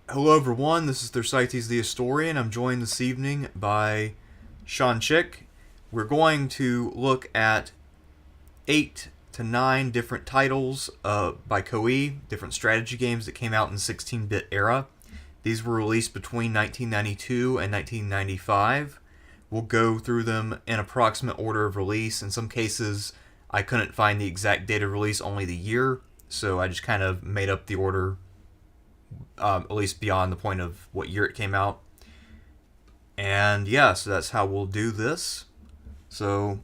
Hello, everyone. This is Thersites the Historian. I'm joined this evening by Sean Chick. We're going to look at 8 to 9 different titles by Koei, different strategy games that came out in the 16-bit era. These were released between 1992 and 1995. We'll go through them in approximate order of release. In some cases, I couldn't find the exact date of release, only the year, so I just kind of made up the order, at least beyond the point of what year it came out. And yeah, so that's how we'll do this. So,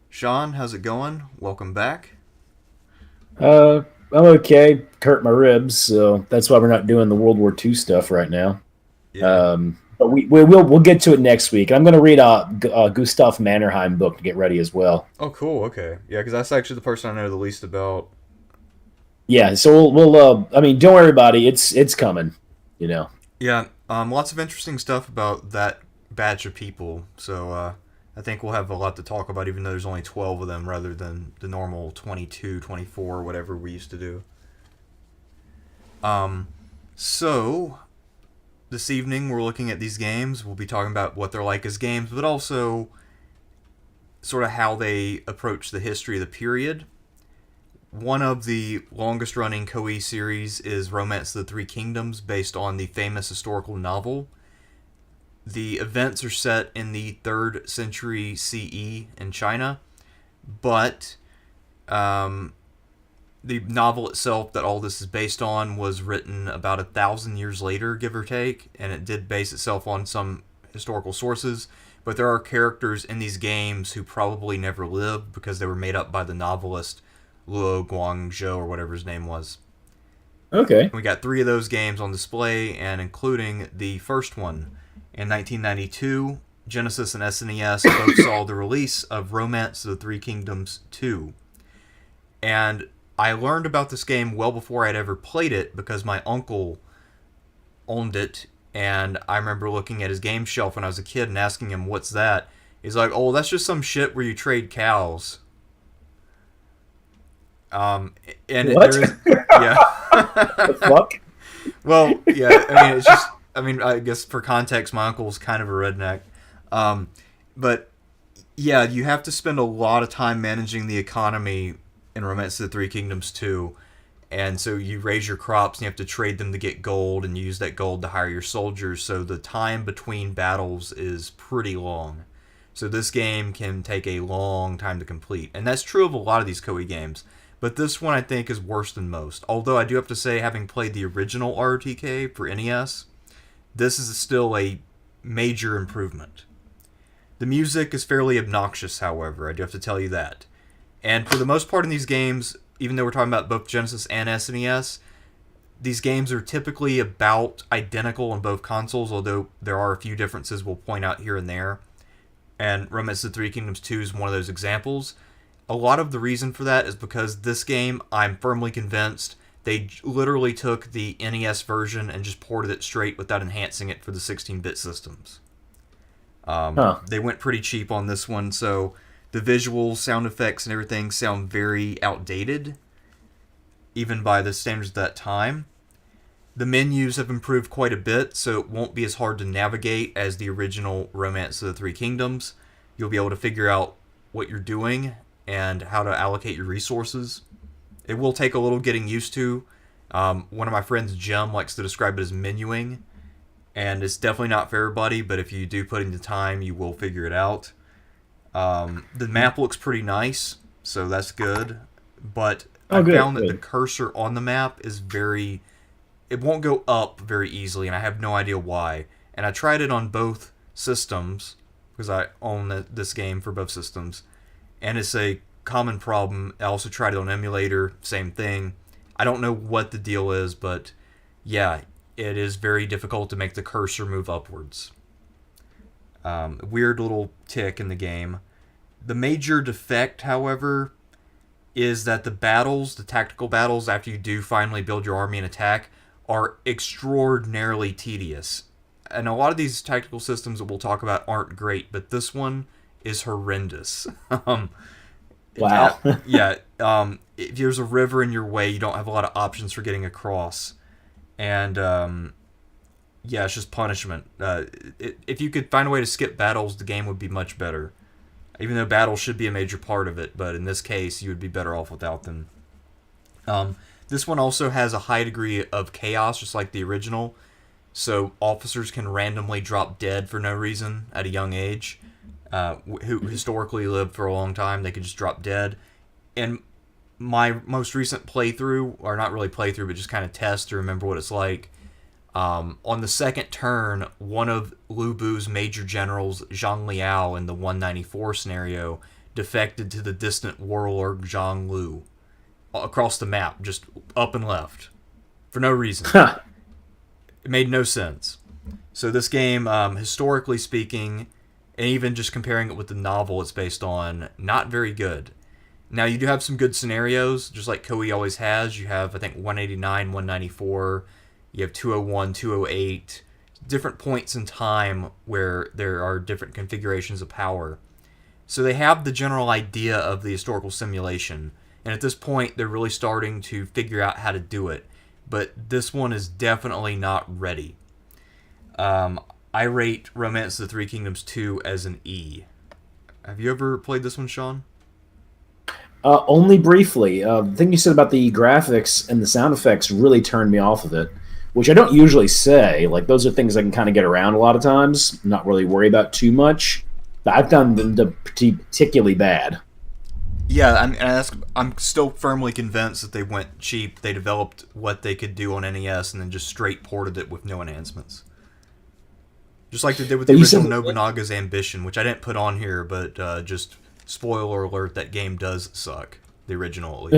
Sean, how's it going? Welcome back. I'm okay. Hurt my ribs, so that's why we're not doing the World War II stuff right now. Yeah. But we'll get to it next week. I'm going to read a Gustav Mannerheim book to get ready as well. Oh, cool. Okay. Yeah, because that's actually the person I know the least about. Yeah, so I mean, don't worry about it. It's coming. You know. Yeah. Lots of interesting stuff about that batch of people. So, I think we'll have a lot to talk about, even though there's only 12 of them rather than the normal 22, 24, whatever we used to do. Um, so this evening we're looking at these games. We'll be talking about what they're like as games, but also sort of how they approach the history of the period. One of the longest running Koei series is Romance of the Three Kingdoms, based on the famous historical novel. The events are set in the 3rd century CE in China, but um, the novel itself that all this is based on was written about 1,000 years later, give or take, and it did base itself on some historical sources. But there are characters in these games who probably never lived because they were made up by the novelist Luo Guangzhou or whatever his name was. Okay. We got 3 of those games on display, and including the first one in 1992, Genesis and SNES both saw the release of Romance of the Three Kingdoms 2. And I learned about this game well before I'd ever played it because my uncle owned it, and I remember looking at his game shelf when I was a kid and asking him, "What's that?" He's like, "Oh, that's just some shit where you trade cows." Um, and What? there is, yeah. The fuck? Well, yeah. I mean, it's just. I mean, I guess for context, my uncle's kind of a redneck, um, but yeah, you have to spend a lot of time managing the economy in Romance of the Three Kingdoms too. And so you raise your crops and you have to trade them to get gold and use that gold to hire your soldiers. So the time between battles is pretty long. So this game can take a long time to complete. And that's true of a lot of these Koei games. But this one I think is worse than most. Although I do have to say, having played the original ROTK for NES, this is still a major improvement. The music is fairly obnoxious, however, I do have to tell you that. And for the most part in these games, even though we're talking about both Genesis and SNES, these games are typically about identical on both consoles, although there are a few differences we'll point out here and there. And Romance of the Three Kingdoms 2 is one of those examples. A lot of the reason for that is because this game, I'm firmly convinced, they literally took the NES version and just ported it straight without enhancing it for the 16-bit systems. Huh. They went pretty cheap on this one, so the visuals, sound effects, and everything sound very outdated, even by the standards of that time. The menus have improved quite a bit, so it won't be as hard to navigate as the original Romance of the Three Kingdoms. You'll be able to figure out what you're doing and how to allocate your resources. It will take a little getting used to. One of my friends, Jim, likes to describe it as menuing, and it's definitely not for everybody, but if you do put in the time, you will figure it out. The map looks pretty nice, so that's good. But I Oh, good. found that the Good. cursor on the map is very. It won't go up very easily, and I have no idea why. And I tried it on both systems, because I own this game for both systems, and it's a common problem. I also tried it on emulator, same thing. I don't know what the deal is, but yeah, it is very difficult to make the cursor move upwards. Weird little tick in the game. The major defect, however, is that the battles, the tactical battles, after you do finally build your army and attack, are extraordinarily tedious. And a lot of these tactical systems that we'll talk about aren't great, but this one is horrendous. um, Wow. yeah, if there's a river in your way, you don't have a lot of options for getting across. And yeah, it's just punishment. If you could find a way to skip battles, the game would be much better. Even though battles should be a major part of it, but in this case, you would be better off without them. This one also has a high degree of chaos, just like the original. So officers can randomly drop dead for no reason at a young age, who historically lived for a long time. They could just drop dead. And my most recent playthrough, or not really playthrough, but just kind of test to remember what it's like. On the second turn, one of Lu Bu's major generals, Zhang Liao, in the 194 scenario, defected to the distant warlord Zhang Lu across the map, just up and left, for no reason. It made no sense. So this game, historically speaking, and even just comparing it with the novel it's based on, not very good. Now, you do have some good scenarios, just like Koei always has. You have, I think, 189, 194, you have 201, 208, different points in time where there are different configurations of power. So they have the general idea of the historical simulation, and at this point, they're really starting to figure out how to do it. But this one is definitely not ready. I rate Romance of the Three Kingdoms 2 as an E. Have you ever played this one, Sean? Only briefly. The thing you said about the graphics and the sound effects really turned me off of it, which I don't usually say. Like, those are things I can kind of get around a lot of times, not really worry about too much. But I've done them particularly bad. Yeah, I'm still firmly convinced that they went cheap. They developed what they could do on NES and then just straight ported it with no enhancements. Just like they did with the original Nobunaga's Ambition, which I didn't put on here, but just spoiler alert, that game does suck. The original, at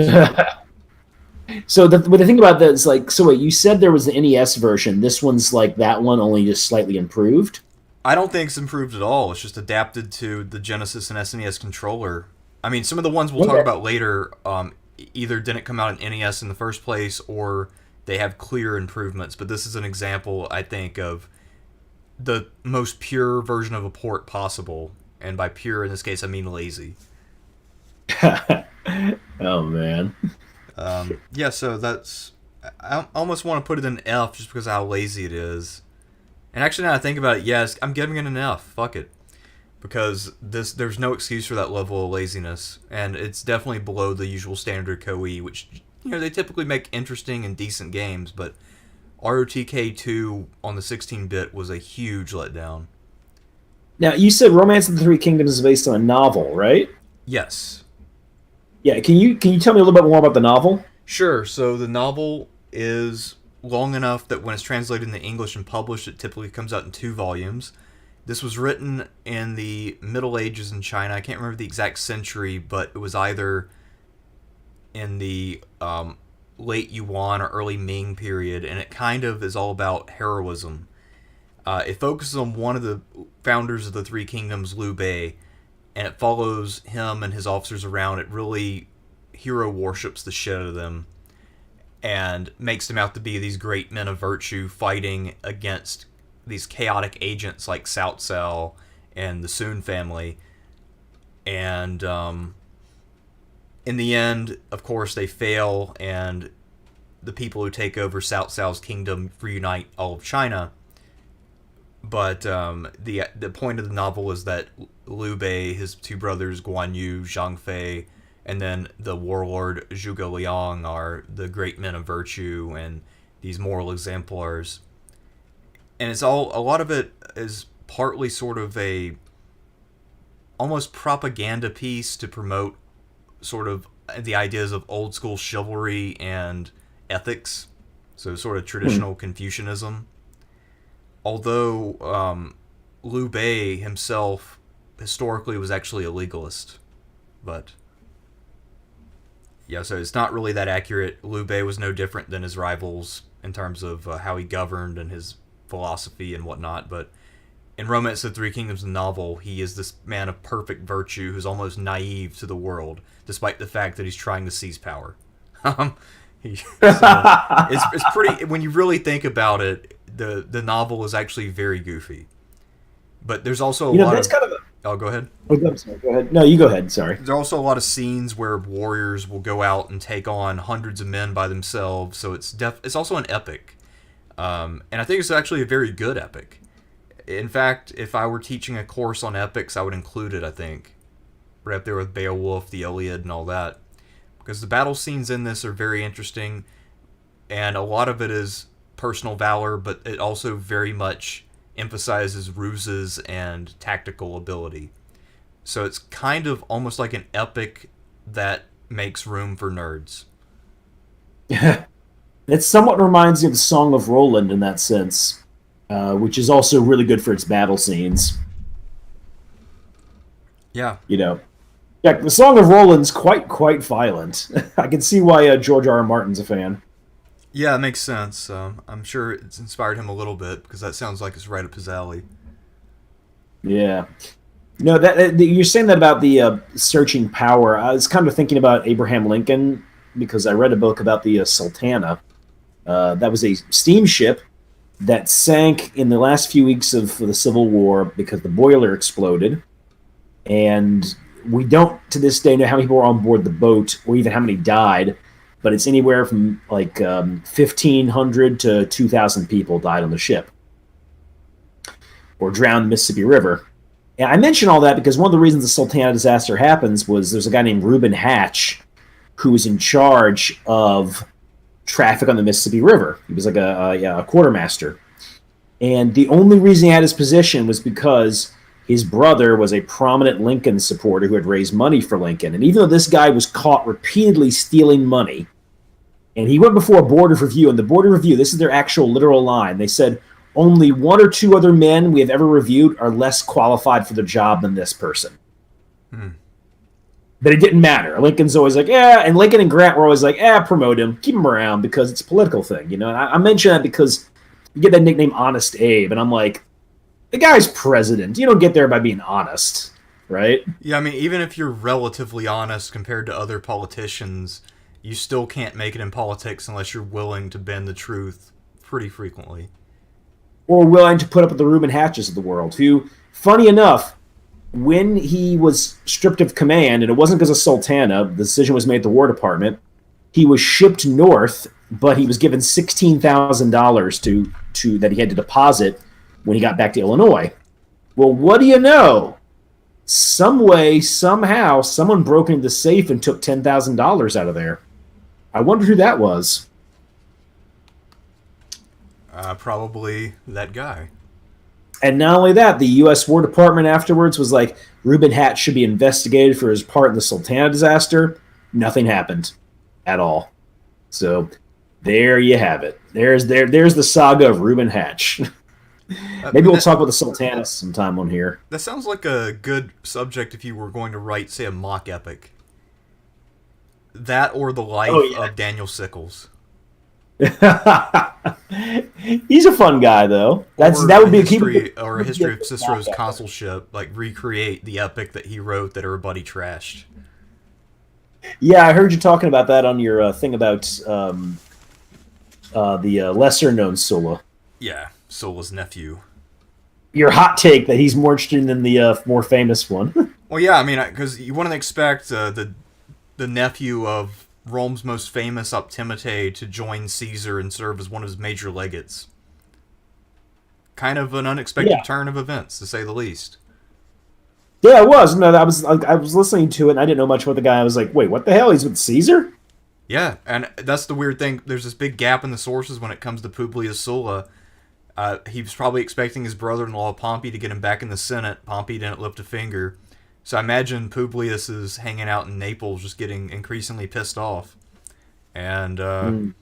least. So what the thing about that is, like, so wait, you said there was the NES version. This one's like that one, only just slightly improved? I don't think it's improved at all. It's just adapted to the Genesis and SNES controller. I mean, some of the ones we'll talk about later either didn't come out in NES in the first place or they have clear improvements. But this is an example, I think, of the most pure version of a port possible. And by pure, in this case, I mean lazy. Oh, man. Yeah, so that's... I almost want to put it in F just because of how lazy it is. And actually, now I think about it, yes, I'm giving it an F. Fuck it. Because there's no excuse for that level of laziness, and it's definitely below the usual standard Koei, which, you know, they typically make interesting and decent games, but ROTK 2 on the 16-bit was a huge letdown. Now, you said Romance of the Three Kingdoms is based on a novel, right? Yes. Yeah, can you tell me a little bit more about the novel? Sure, so the novel is long enough that when it's translated into English and published, it typically comes out in 2 volumes. This was written in the Middle Ages in China. I can't remember the exact century, but it was either in the late Yuan or early Ming period, and it kind of is all about heroism. It focuses on one of the founders of the Three Kingdoms, Liu Bei, and it follows him and his officers around. It really hero worships the shit out of them and makes them out to be these great men of virtue fighting against these chaotic agents like Cao Cao and the Sun family. And in the end, of course, they fail, and the people who take over Cao Cao's kingdom reunite all of China. But the point of the novel is that Liu Bei, his 2 brothers, Guan Yu, Zhang Fei, and then the warlord Zhuge Liang are the great men of virtue and these moral exemplars. And it's a lot of it is partly sort of a almost propaganda piece to promote sort of the ideas of old school chivalry and ethics. So sort of traditional Confucianism. Although Liu Bei himself historically was actually a legalist. But yeah, so it's not really that accurate. Liu Bei was no different than his rivals in terms of how he governed and his philosophy and whatnot, but in Romance of the Three Kingdoms, the novel, he is this man of perfect virtue who's almost naive to the world, despite the fact that he's trying to seize power. It's pretty. When you really think about it, the novel is actually very goofy. But there's also a lot of. Kind of oh, go ahead. Oh, I'm sorry. Go ahead. No, you go ahead. Sorry. There's also a lot of scenes where warriors will go out and take on hundreds of men by themselves. So it's also an epic. And I think it's actually a very good epic. In fact, if I were teaching a course on epics, I would include it, I think. Right up there with Beowulf, the Iliad, and all that. Because the battle scenes in this are very interesting, and a lot of it is personal valor, but it also very much emphasizes ruses and tactical ability. So it's kind of almost like an epic that makes room for nerds. It somewhat reminds me of the Song of Roland in that sense, which is also really good for its battle scenes. Yeah. You know, yeah, the Song of Roland's quite violent. I can see why George R. R. Martin's a fan. Yeah, it makes sense. I'm sure it's inspired him a little bit because that sounds like it's right up his alley. Yeah. No, you're saying that about the searching power. I was kind of thinking about Abraham Lincoln because I read a book about the Sultana. That was a steamship that sank in the last few weeks of the Civil War because the boiler exploded, and we don't to this day know how many people were on board the boat or even how many died. But it's anywhere from like 1,500 to 2,000 people died on the ship or drowned in the Mississippi River. And I mention all that because one of the reasons the Sultana disaster happens was there's a guy named Reuben Hatch who was in charge of traffic on the Mississippi River. He was like a quartermaster. And the only reason he had his position was because his brother was a prominent Lincoln supporter who had raised money for Lincoln. And even though this guy was caught repeatedly stealing money, and he went before a board of review, and the board of review, this is their actual literal line, they said, only one or two other men we have ever reviewed are less qualified for the job than this person. Hmm. But it didn't matter. Lincoln's always like, yeah, and Lincoln and Grant were always like, promote him, keep him around because it's a political thing, you know. And I mention that because you get that nickname Honest Abe, and I'm like, the guy's president. You don't get there by being honest, right? Yeah, I mean, even if you're relatively honest compared to other politicians, you still can't make it in politics unless you're willing to bend the truth pretty frequently. Or willing to put up with the Reuben Hatches of the world, who, funny enough, when he was stripped of command, and it wasn't because of Sultana, the decision was made at the War Department, he was shipped north, but he was given $16,000 to that he had to deposit when he got back to Illinois. Well, what do you know? Some way, somehow, someone broke into the safe and took $10,000 out of there. I wonder who that was. Probably that guy. And not only that, the U.S. War Department afterwards was like, Reuben Hatch should be investigated for his part in the Sultana disaster. Nothing happened at all. So there you have it. There's the saga of Reuben Hatch. Maybe we'll talk about the Sultana sometime on here. That sounds like a good subject if you were going to write, say, a mock epic. That or the life of Daniel Sickles. He's a fun guy, though. That would be a history of Cicero's consulship, like recreate the epic that he wrote that everybody trashed. Yeah, I heard you talking about that on your thing about the lesser-known Sulla. Yeah, Sulla's nephew. Your hot take that he's more interesting than the more famous one. Well, yeah, I mean, because you wouldn't expect the nephew of Rome's most famous Optimate to join Caesar and serve as one of his major legates. Kind of an unexpected turn of events, to say the least. Yeah, it was. No, I was listening to it, and I didn't know much about the guy. I was like, wait, what the hell? He's with Caesar? Yeah, and that's the weird thing. There's this big gap in the sources when it comes to Publius Sulla. He was probably expecting his brother-in-law Pompey to get him back in the Senate. Pompey didn't lift a finger. So I imagine Publius is hanging out in Naples just getting increasingly pissed off. And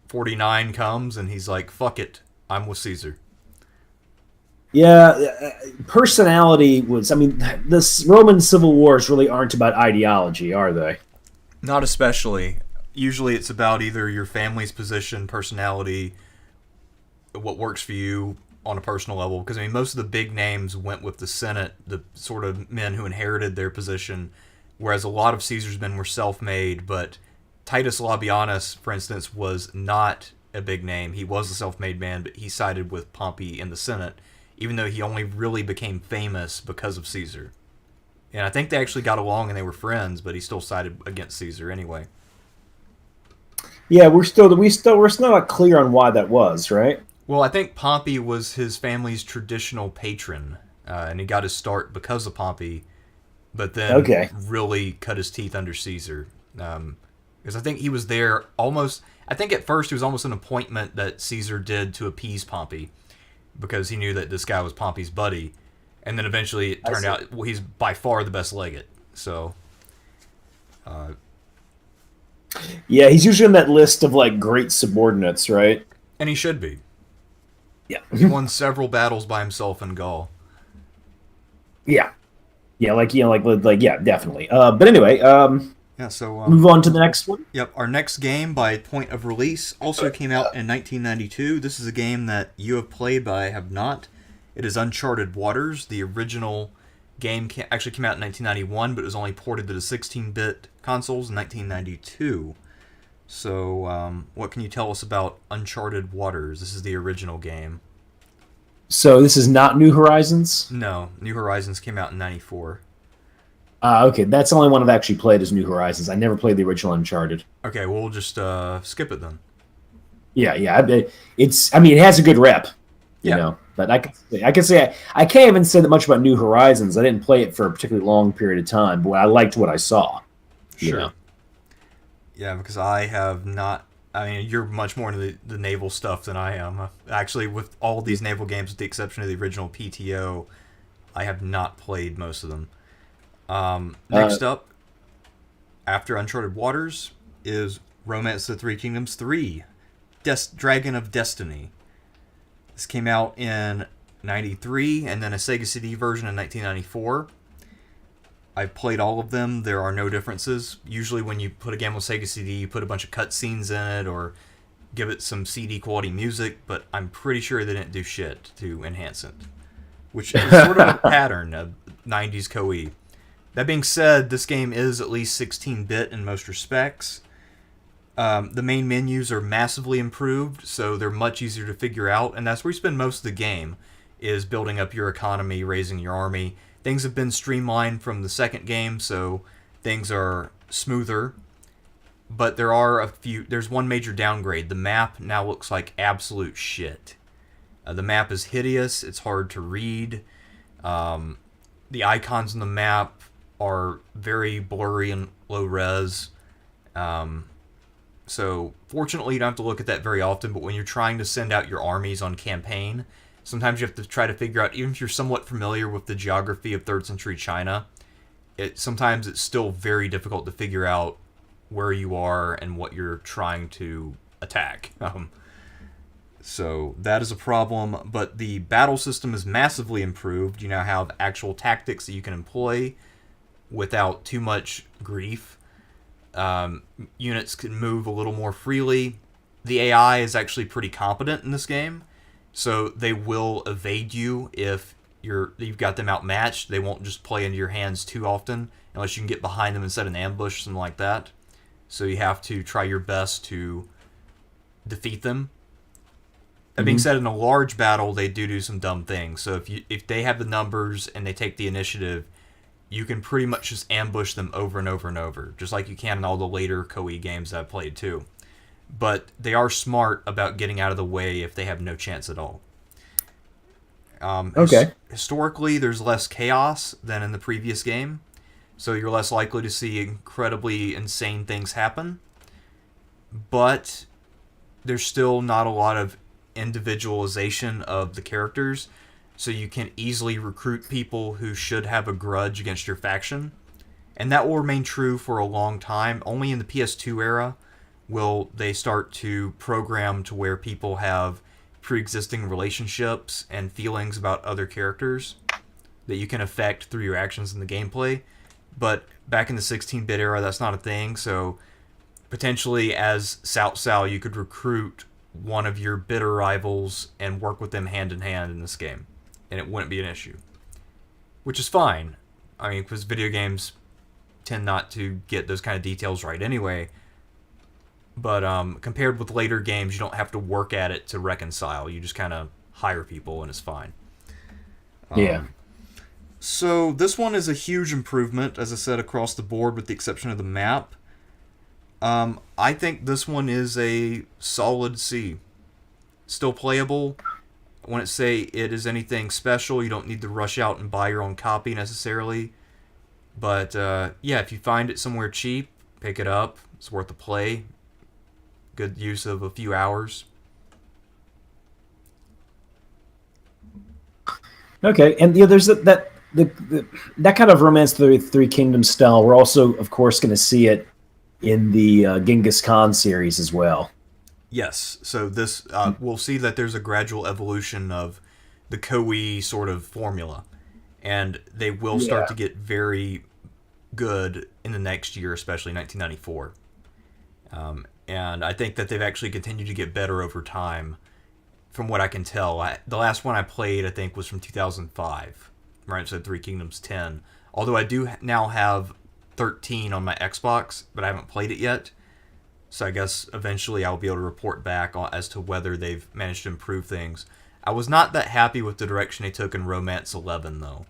49 comes and he's like, fuck it, I'm with Caesar. Yeah, personality was... I mean, the Roman civil wars really aren't about ideology, are they? Not especially. Usually it's about either your family's position, personality, what works for you on a personal level. Because, I mean, most of the big names went with the Senate, the sort of men who inherited their position, whereas a lot of Caesar's men were self-made. But Titus Labianus, for instance, was not a big name. He was a self-made man, but he sided with Pompey in the Senate, even though he only really became famous because of Caesar. And I think they actually got along and they were friends, but he still sided against Caesar anyway. Yeah, we're still not clear on why that was, right? Well, I think Pompey was his family's traditional patron, and he got his start because of Pompey, but then Okay. really cut his teeth under Caesar. Because I think he was there almost. I think at first it was almost an appointment that Caesar did to appease Pompey, because he knew that this guy was Pompey's buddy, and then eventually it I turned see. out, well, he's by far the best legate. So, uh, Yeah, he's usually on that list of like great subordinates, right? and he should be. Yeah. He won several battles by himself in Gaul. Yeah. Yeah, like yeah, definitely. But anyway, Yeah. So, move on to the next one. yep. Our next game by point of release also came out in 1992. This is a game that you have played, but I have not. It is Uncharted Waters. The original game actually came out in 1991, but it was only ported to the 16-bit consoles in 1992. So, what can you tell us about Uncharted Waters? This is the original game. So this is not New Horizons. No, New Horizons came out in 94. Okay, that's the only one I've actually played is New Horizons. I never played the original Uncharted. Okay, well, we'll just skip it then. Yeah, yeah. It's. I mean, it has a good rep, you Yeah, know. But I can say I can't even say that much about New Horizons. I didn't play it for a particularly long period of time, but I liked what I saw. You sure. know. Yeah, because I have not. I mean, you're much more into the naval stuff than I am. Actually, with all these naval games, with the exception of the original PTO, I have not played most of them. Uh, Next up, after Uncharted Waters, is Romance of the Three Kingdoms 3, Dragon of Destiny. This came out in 93, and then a Sega CD version in 1994. I've played all of them. There are no differences. Usually, when you put a game on Sega CD, you put a bunch of cutscenes in it or give it some CD quality music, but I'm pretty sure they didn't do shit to enhance it, which is sort of a pattern of 90s Koei. That being said, this game is at least 16-bit in most respects. The main menus are massively improved, so they're much easier to figure out, and that's where you spend most of the game, is building up your economy, raising your army. Things have been streamlined from the second game, so things are smoother. But there's one major downgrade. The map now looks like absolute shit. The map is hideous, it's hard to read. The icons on the map are very blurry and low res. So, fortunately, you don't have to look at that very often, but when you're trying to send out your armies on campaign, sometimes you have to try to figure out, even if you're somewhat familiar with the geography of 3rd century China, sometimes it's still very difficult to figure out where you are and what you're trying to attack. So that is a problem, but the battle system is massively improved. You now have actual tactics that you can employ without too much grief. Units can move a little more freely. The AI is actually pretty competent in this game, so they will evade you if you've got them outmatched. They won't just play into your hands too often unless you can get behind them and set an ambush, something like that. So you have to try your best to defeat them. That being said, in a large battle, they do some dumb things. So if they have the numbers and they take the initiative, you can pretty much just ambush them over and over and over, just like you can in all the later Koei games that I've played too. But they are smart about getting out of the way if they have no chance at all. Okay. Historically, there's less chaos than in the previous game, so you're less likely to see incredibly insane things happen. But there's still not a lot of individualization of the characters, so you can easily recruit people who should have a grudge against your faction. And that will remain true for a long time. Only in the PS2 era will they start to program to where people have pre-existing relationships and feelings about other characters that you can affect through your actions in the gameplay. But back in the 16-bit era, that's not a thing, so potentially as Cao Cao, you could recruit one of your bitter rivals and work with them hand in hand in this game, and it wouldn't be an issue. Which is fine. I mean, because video games tend not to get those kind of details right anyway. But compared with later games, you don't have to work at it to reconcile. You just kind of hire people, and it's fine. Yeah. So this one is a huge improvement, as I said, across the board, with the exception of the map. I think this one is a solid C. Still playable. I wouldn't say it is anything special. You don't need to rush out and buy your own copy necessarily. But yeah, if you find it somewhere cheap, pick it up. It's worth a play. Good use of a few hours. Okay, and there's that kind of Romance of the Three Kingdoms style. We're also, of course, going to see it in the Genghis Khan series as well. Yes, so this we'll see that there's a gradual evolution of the Koei sort of formula, and they will Yeah. start to get very good in the next year, especially 1994. And I think that they've actually continued to get better over time, from what I can tell. The last one I played, I think, was from 2005, right? So Three Kingdoms 10. Although I do now have 13 on my Xbox, but I haven't played it yet. So I guess eventually I'll be able to report back as to whether they've managed to improve things. I was not that happy with the direction they took in Romance 11, though.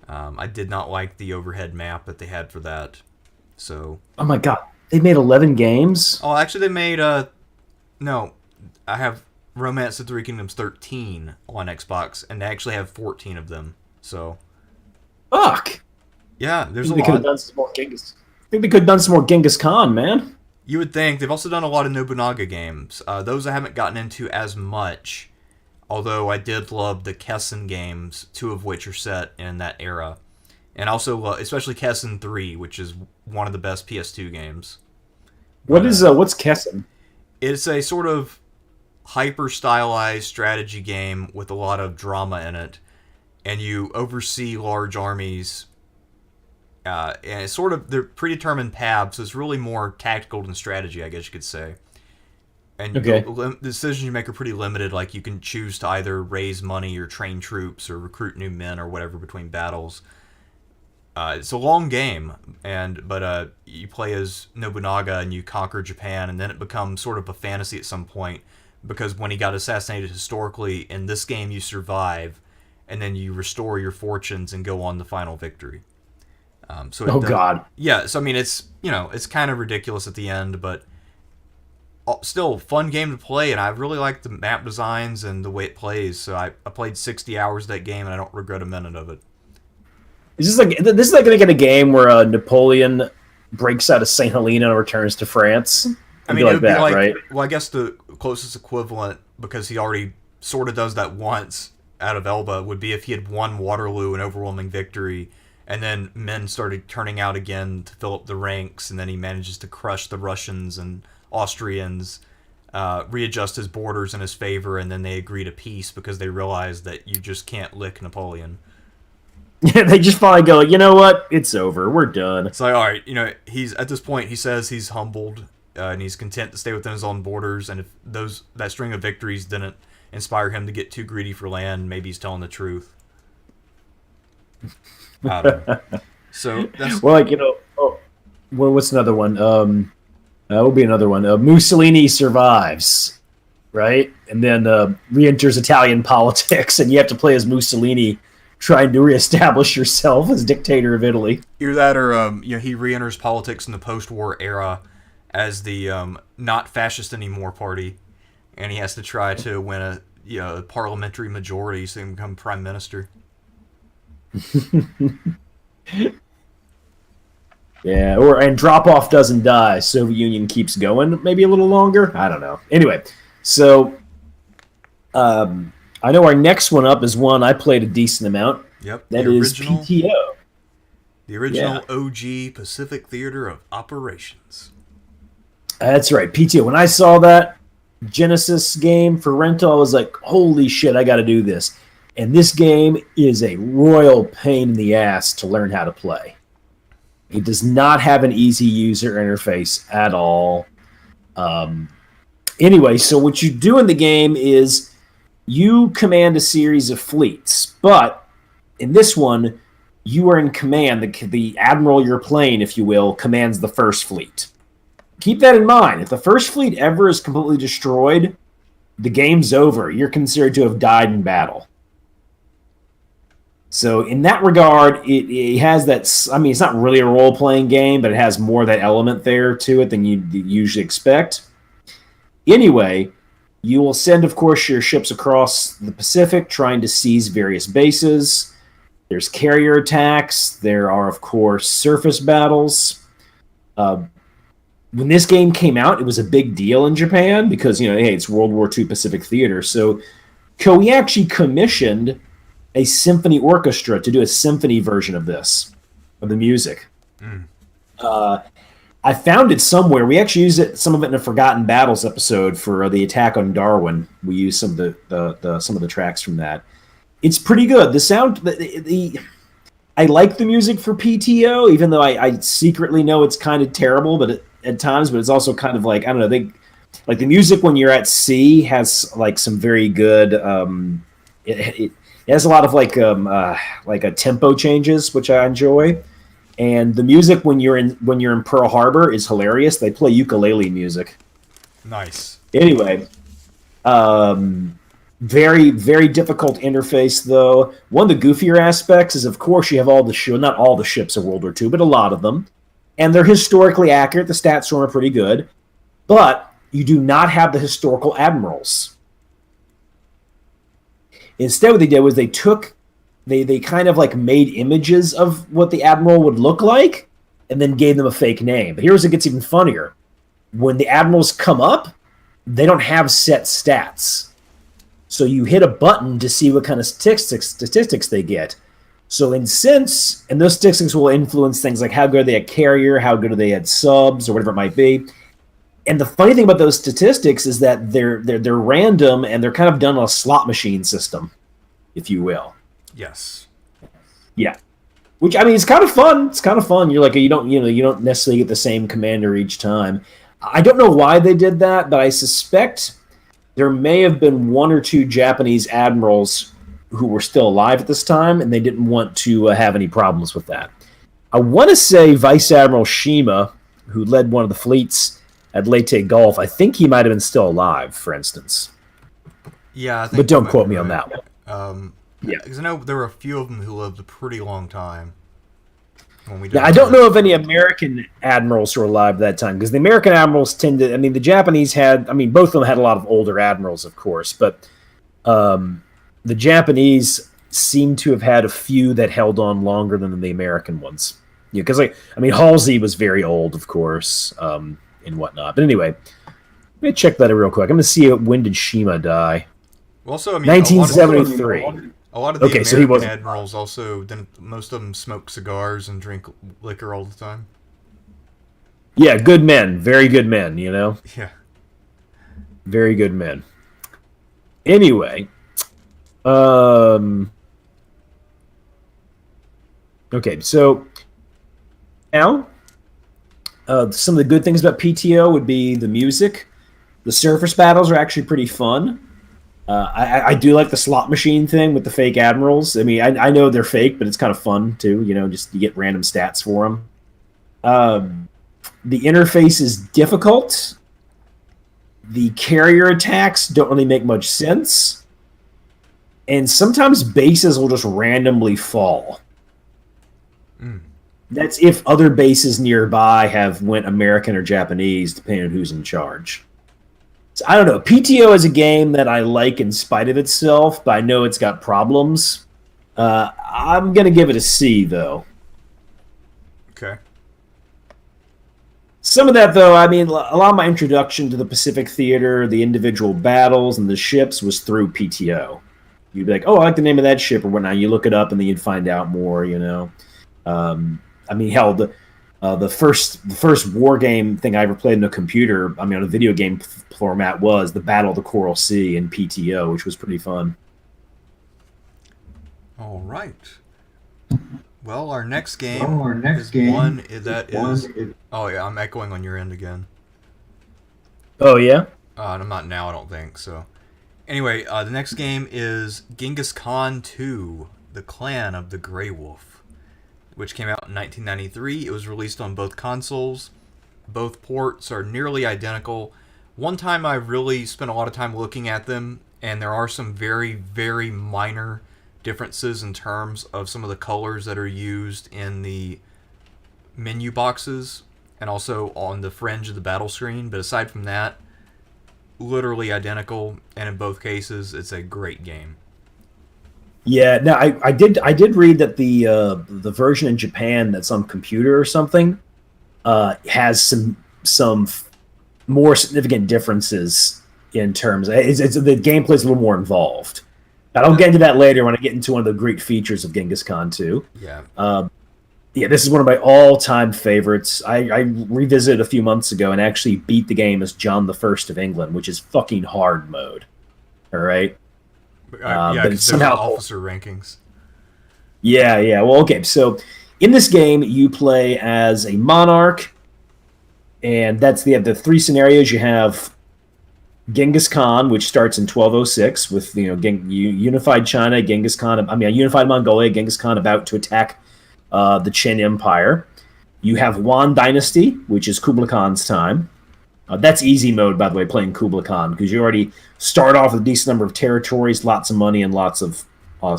I did not like the overhead map that they had for that. So, Oh my god, they made 11 games. oh, actually, they made no, I have Romance of Three Kingdoms 13 on Xbox, and they actually have 14 of them. So, Fuck. yeah, I there's a think they could have lot. done some more Genghis. I think they could have done some more Genghis Khan, man. You would think they've also done a lot of Nobunaga games. Those I haven't gotten into as much, although I did love the Kessen games, two of which are set in that era, and also especially Kessen 3, which is one of the best PS2 games. What But is what's Kessen? it's a sort of hyper stylized strategy game with a lot of drama in it, and you oversee large armies. And it's sort of they're predetermined paths, so it's really more tactical than strategy, I guess you could say. And Okay. the decisions you make are pretty limited. Like you can choose to either raise money or train troops or recruit new men or whatever between battles. It's a long game, but you play as Nobunaga and you conquer Japan, and then it becomes sort of a fantasy at some point because when he got assassinated historically in this game, you survive, and then you restore your fortunes and go on the final victory. So it Oh does, god. yeah. So I mean, it's kind of ridiculous at the end, but still a fun game to play, and I really like the map designs and the way it plays. So I played 60 hours of that game, and I don't regret a minute of it. This is like going to get a game where Napoleon breaks out of Saint Helena and returns to France. I It'd mean, be it like would be that, like, right? well, I guess the closest equivalent, because he already sort of does that once out of Elba, would be if he had won Waterloo an overwhelming victory, and then men started turning out again to fill up the ranks, and then he manages to crush the Russians and Austrians, readjust his borders in his favor, and then they agree to peace because they realize that you just can't lick Napoleon. Yeah, they just finally go, you know what? It's over. We're done. It's like, all right, he's at this point. He says he's humbled and he's content to stay within his own borders. And if that string of victories didn't inspire him to get too greedy for land, maybe he's telling the truth. I don't know. So that's Well, like oh, well, what's another one? Will be another one. Mussolini survives, right, and then re-enters Italian politics, and you have to play as Mussolini, trying to reestablish yourself as dictator of Italy. either that or he re-enters politics in the post-war era as the not fascist anymore party, and he has to try to win a parliamentary majority so he can become prime minister. Yeah, and drop off doesn't die. Soviet Union keeps going, maybe a little longer. I don't know. Anyway, so I know our next one up is one I played a decent amount. Yep, That is PTO. the original Yeah. OG Pacific Theater of Operations. That's right, PTO. When I saw that Genesis game for rental, I was like, holy shit, I got to do this. And this game is a royal pain in the ass to learn how to play. It does not have an easy user interface at all. Anyway, so what you do in the game is you command a series of fleets, but in this one, you are in command. The admiral you're playing, if you will, commands the first fleet. Keep that in mind. If the first fleet ever is completely destroyed, the game's over. You're considered to have died in battle. So in that regard, it has that. I mean, it's not really a role playing game, but it has more of that element there to it than you usually expect. Anyway, you will send, of course, your ships across the Pacific, trying to seize various bases. There's carrier attacks. There are, of course, surface battles. Uh, when this game came out, it was a big deal in Japan because hey, it's World War II Pacific theater. So Koei actually commissioned a symphony orchestra to do a symphony version of this, of the music. Mm. I found it somewhere. We actually used some of it in a Forgotten Battles episode for the attack on Darwin. We used some of some of the tracks from that. It's pretty good. The sound, I like the music for PTO, even though I secretly know it's kind of terrible, at times. But it's also kind of like, I don't know. Like the music when you're at sea has like some very good. It has a lot of like a tempo changes, which I enjoy. And the music when you're in Pearl Harbor is hilarious. They play ukulele music. Nice. Anyway, very very difficult interface though. One of the goofier aspects is, of course, you have not all the ships of World War II, but a lot of them, and they're historically accurate. The stats are pretty good, but you do not have the historical admirals. Instead, what they did was they kind of like made images of what the admiral would look like and then gave them a fake name. But here's what gets even funnier. When the admirals come up, they don't have set stats. So you hit a button to see what kind of statistics they get. So and those statistics will influence things like how good are they at carrier, how good are they at subs, or whatever it might be. And the funny thing about those statistics is that they're random and they're kind of done on a slot machine system, if you will. Yes. Yeah. Which, I mean, it's kind of fun. It's kind of fun. You're like, you don't necessarily get the same commander each time. I don't know why they did that, but I suspect there may have been one or two Japanese admirals who were still alive at this time, and they didn't want to have any problems with that. I want to say Vice Admiral Shima, who led one of the fleets at Leyte Gulf, I think he might have been still alive, for instance. Yeah, I think. But don't quote me on that one. Yeah, because I know there were a few of them who lived a pretty long time. Yeah, I don't know if any American admirals were alive at that time, because the American admirals tended. I mean, the Japanese had. I mean, both of them had a lot of older admirals, of course, but the Japanese seem to have had a few that held on longer than the American ones. Yeah, because Halsey was very old, of course, and whatnot. But anyway, let me check that real quick. I'm going to see when did Shima die. Also, I mean, 1973. A lot of the American admirals also didn't. Most of them smoke cigars and drink liquor all the time. Yeah, good men, very good men. Yeah, very good men. Anyway, okay, so now some of the good things about PTO would be the music. The surface battles are actually pretty fun. I do like the slot machine thing with the fake admirals. I mean, I know they're fake, but it's kind of fun too. Just you get random stats for them. The interface is difficult. The carrier attacks don't really make much sense. And sometimes bases will just randomly fall. Mm. That's if other bases nearby have went American or Japanese, depending on who's in charge. So, I don't know. PTO is a game that I like in spite of itself, but I know it's got problems. I'm going to give it a C, though. Okay. Some of that, though, I mean, a lot of my introduction to the Pacific Theater, the individual battles, and the ships was through PTO. You'd be like, oh, I like the name of that ship or whatnot. You look it up, and then you'd find out more, I mean, hell, the first war game thing I ever played in a computer, I mean, on a video game format, was the Battle of the Coral Sea in PTO, which was pretty fun. All right. Well, our next game is. Oh yeah, I'm echoing on your end again. Oh yeah. I'm not now. I don't think so. Anyway, the next game is Genghis Khan 2: The Clan of the Grey Wolf, which came out in 1993. It was released on both consoles. Both ports are nearly identical. One time I really spent a lot of time looking at them, and there are some very, very minor differences in terms of some of the colors that are used in the menu boxes and also on the fringe of the battle screen. But aside from that, literally identical, and in both cases, it's a great game. Yeah, no, I did read that the version in Japan that's on computer or something has some more significant differences in terms. It's the gameplay's a little more involved. I'll get into that later when I get into one of the great features of Genghis Khan 2. Yeah. Yeah, this is one of my all-time favorites. I revisited a few months ago and actually beat the game as John the First of England, which is fucking hard mode. All right, Yeah, but because it's there's somehow officer rankings. yeah, yeah. Well, okay. So in this game, you play as a monarch, and that's the three scenarios. You have Genghis Khan, which starts in 1206 with unified China, unified Mongolia, Genghis Khan about to attack the Qin Empire. You have Yuan Dynasty, which is Kublai Khan's time. That's easy mode, by the way, playing Kublai Khan, because you already start off with a decent number of territories, lots of money, and lots of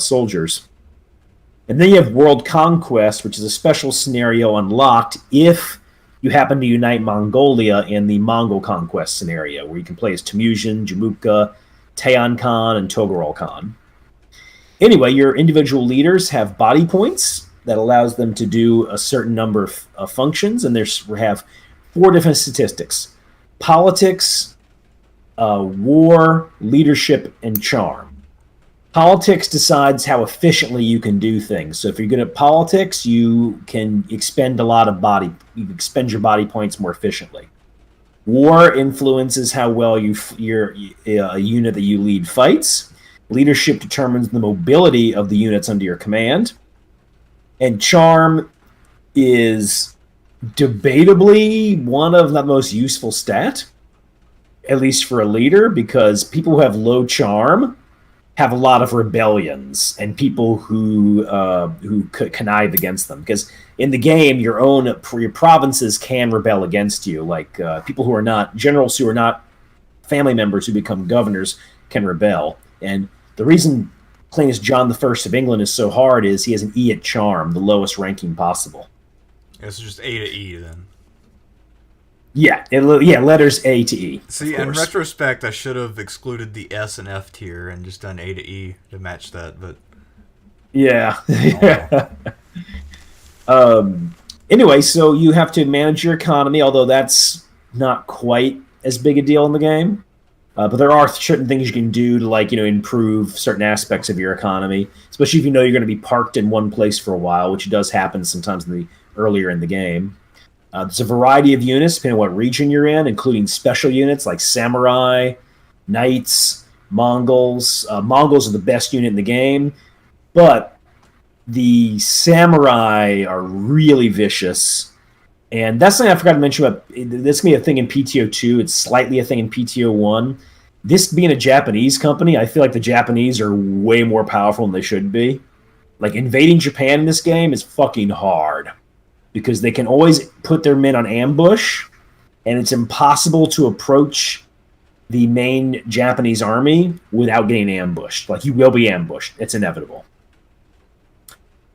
soldiers. And then you have World Conquest, which is a special scenario unlocked if you happen to unite Mongolia in the Mongol Conquest scenario, where you can play as Temujin, Jamukha, Tayan Khan, and Togorol Khan. Anyway, your individual leaders have body points that allows them to do a certain number of functions, and we have four different statistics: politics, war, leadership, and charm. Politics decides how efficiently you can do things. So if you're good at politics, you can expend your body points more efficiently. War influences how well a unit that you lead fights. Leadership determines the mobility of the units under your command. And charm is debatably one of the most useful stat, at least for a leader, because people who have low charm have a lot of rebellions and people who connive against them. Because in the game, your provinces can rebel against you. Like people who are not generals, who are not family members who become governors, can rebel. And the reason playing as John the First of England is so hard is he has an E at charm, the lowest ranking possible. Yeah, so just A to E then. Yeah, letters A to E. See, in retrospect, I should have excluded the S and F tier and just done A to E to match that, but... Yeah. Anyway, so you have to manage your economy, although that's not quite as big a deal in the game. But there are certain things you can do to, improve certain aspects of your economy, especially if you know you're going to be parked in one place for a while, which does happen sometimes earlier in the game. There's a variety of units depending on what region you're in, including special units like samurai, knights, Mongols. Mongols are the best unit in the game, but the samurai are really vicious. And that's something I forgot to mention about. This can be a thing in PTO 2. It's slightly a thing in PTO 1. This being a Japanese company, I feel like the Japanese are way more powerful than they should be. Like, invading Japan in this game is fucking hard, because they can always put their men on ambush, and it's impossible to approach the main Japanese army without getting ambushed. Like, you will be ambushed. It's inevitable.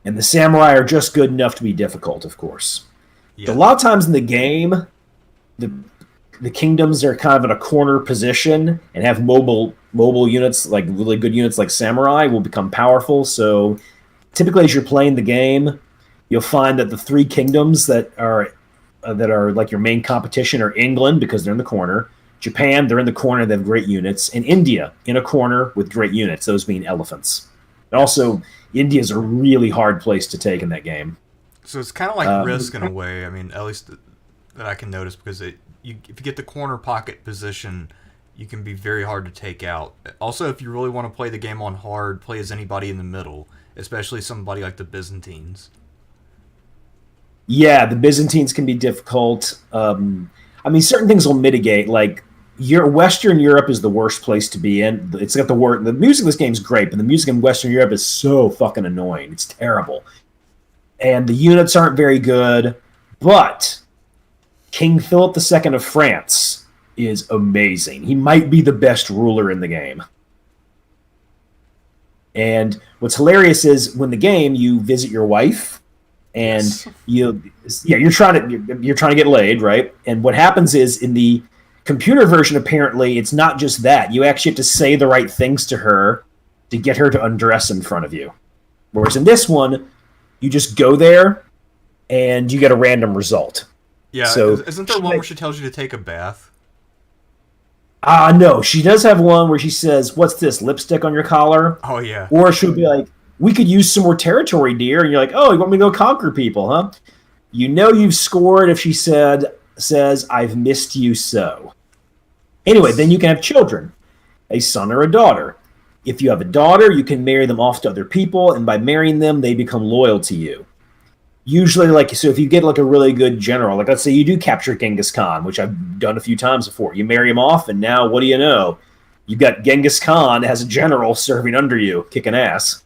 And the samurai are just good enough to be difficult, of course. Yeah. A lot of times in the game, the kingdoms are kind of in a corner position and have mobile units, like really good units like samurai, will become powerful. So typically as you're playing the game, you'll find that the three kingdoms that are like your main competition are England, because they're in the corner, Japan, they're in the corner, they have great units, and India in a corner with great units, those being elephants. And also, India is a really hard place to take in that game. So it's kind of like Risk in a way. I mean, at least that I can notice, because if you get the corner pocket position, you can be very hard to take out. Also, if you really want to play the game on hard, play as anybody in the middle, especially somebody like the Byzantines. Yeah, the Byzantines can be difficult. Certain things will mitigate. Like, Western Europe is the worst place to be in. It's got the music in this game is great, but the music in Western Europe is so fucking annoying. It's terrible. And the units aren't very good, but King Philip II of France is amazing. He might be the best ruler in the game. And what's hilarious is when the game you visit your wife and Yes. you're trying to get laid, right? And what happens is in the computer version, apparently, it's not just that. You actually have to say the right things to her to get her to undress in front of you. Whereas in this one, you just go there and you get a random result. Yeah, So isn't there one where she tells you to take a bath? no, she does have one where she says, "What's this lipstick on your collar?" Oh yeah. Or she'll be like, "We could use some more territory, dear." And you're like, "Oh, you want me to go conquer people, huh?" You know you've scored if she says, "I've missed you so." Anyway, then Yes. you can have children, a son or a daughter. If you have a daughter, you can marry them off to other people, and by marrying them, they become loyal to you. Usually, like, so if you get like a really good general, like let's say you do capture Genghis Khan, which I've done a few times before, you marry him off, and now what do you know? You've got Genghis Khan as a general serving under you, kicking ass.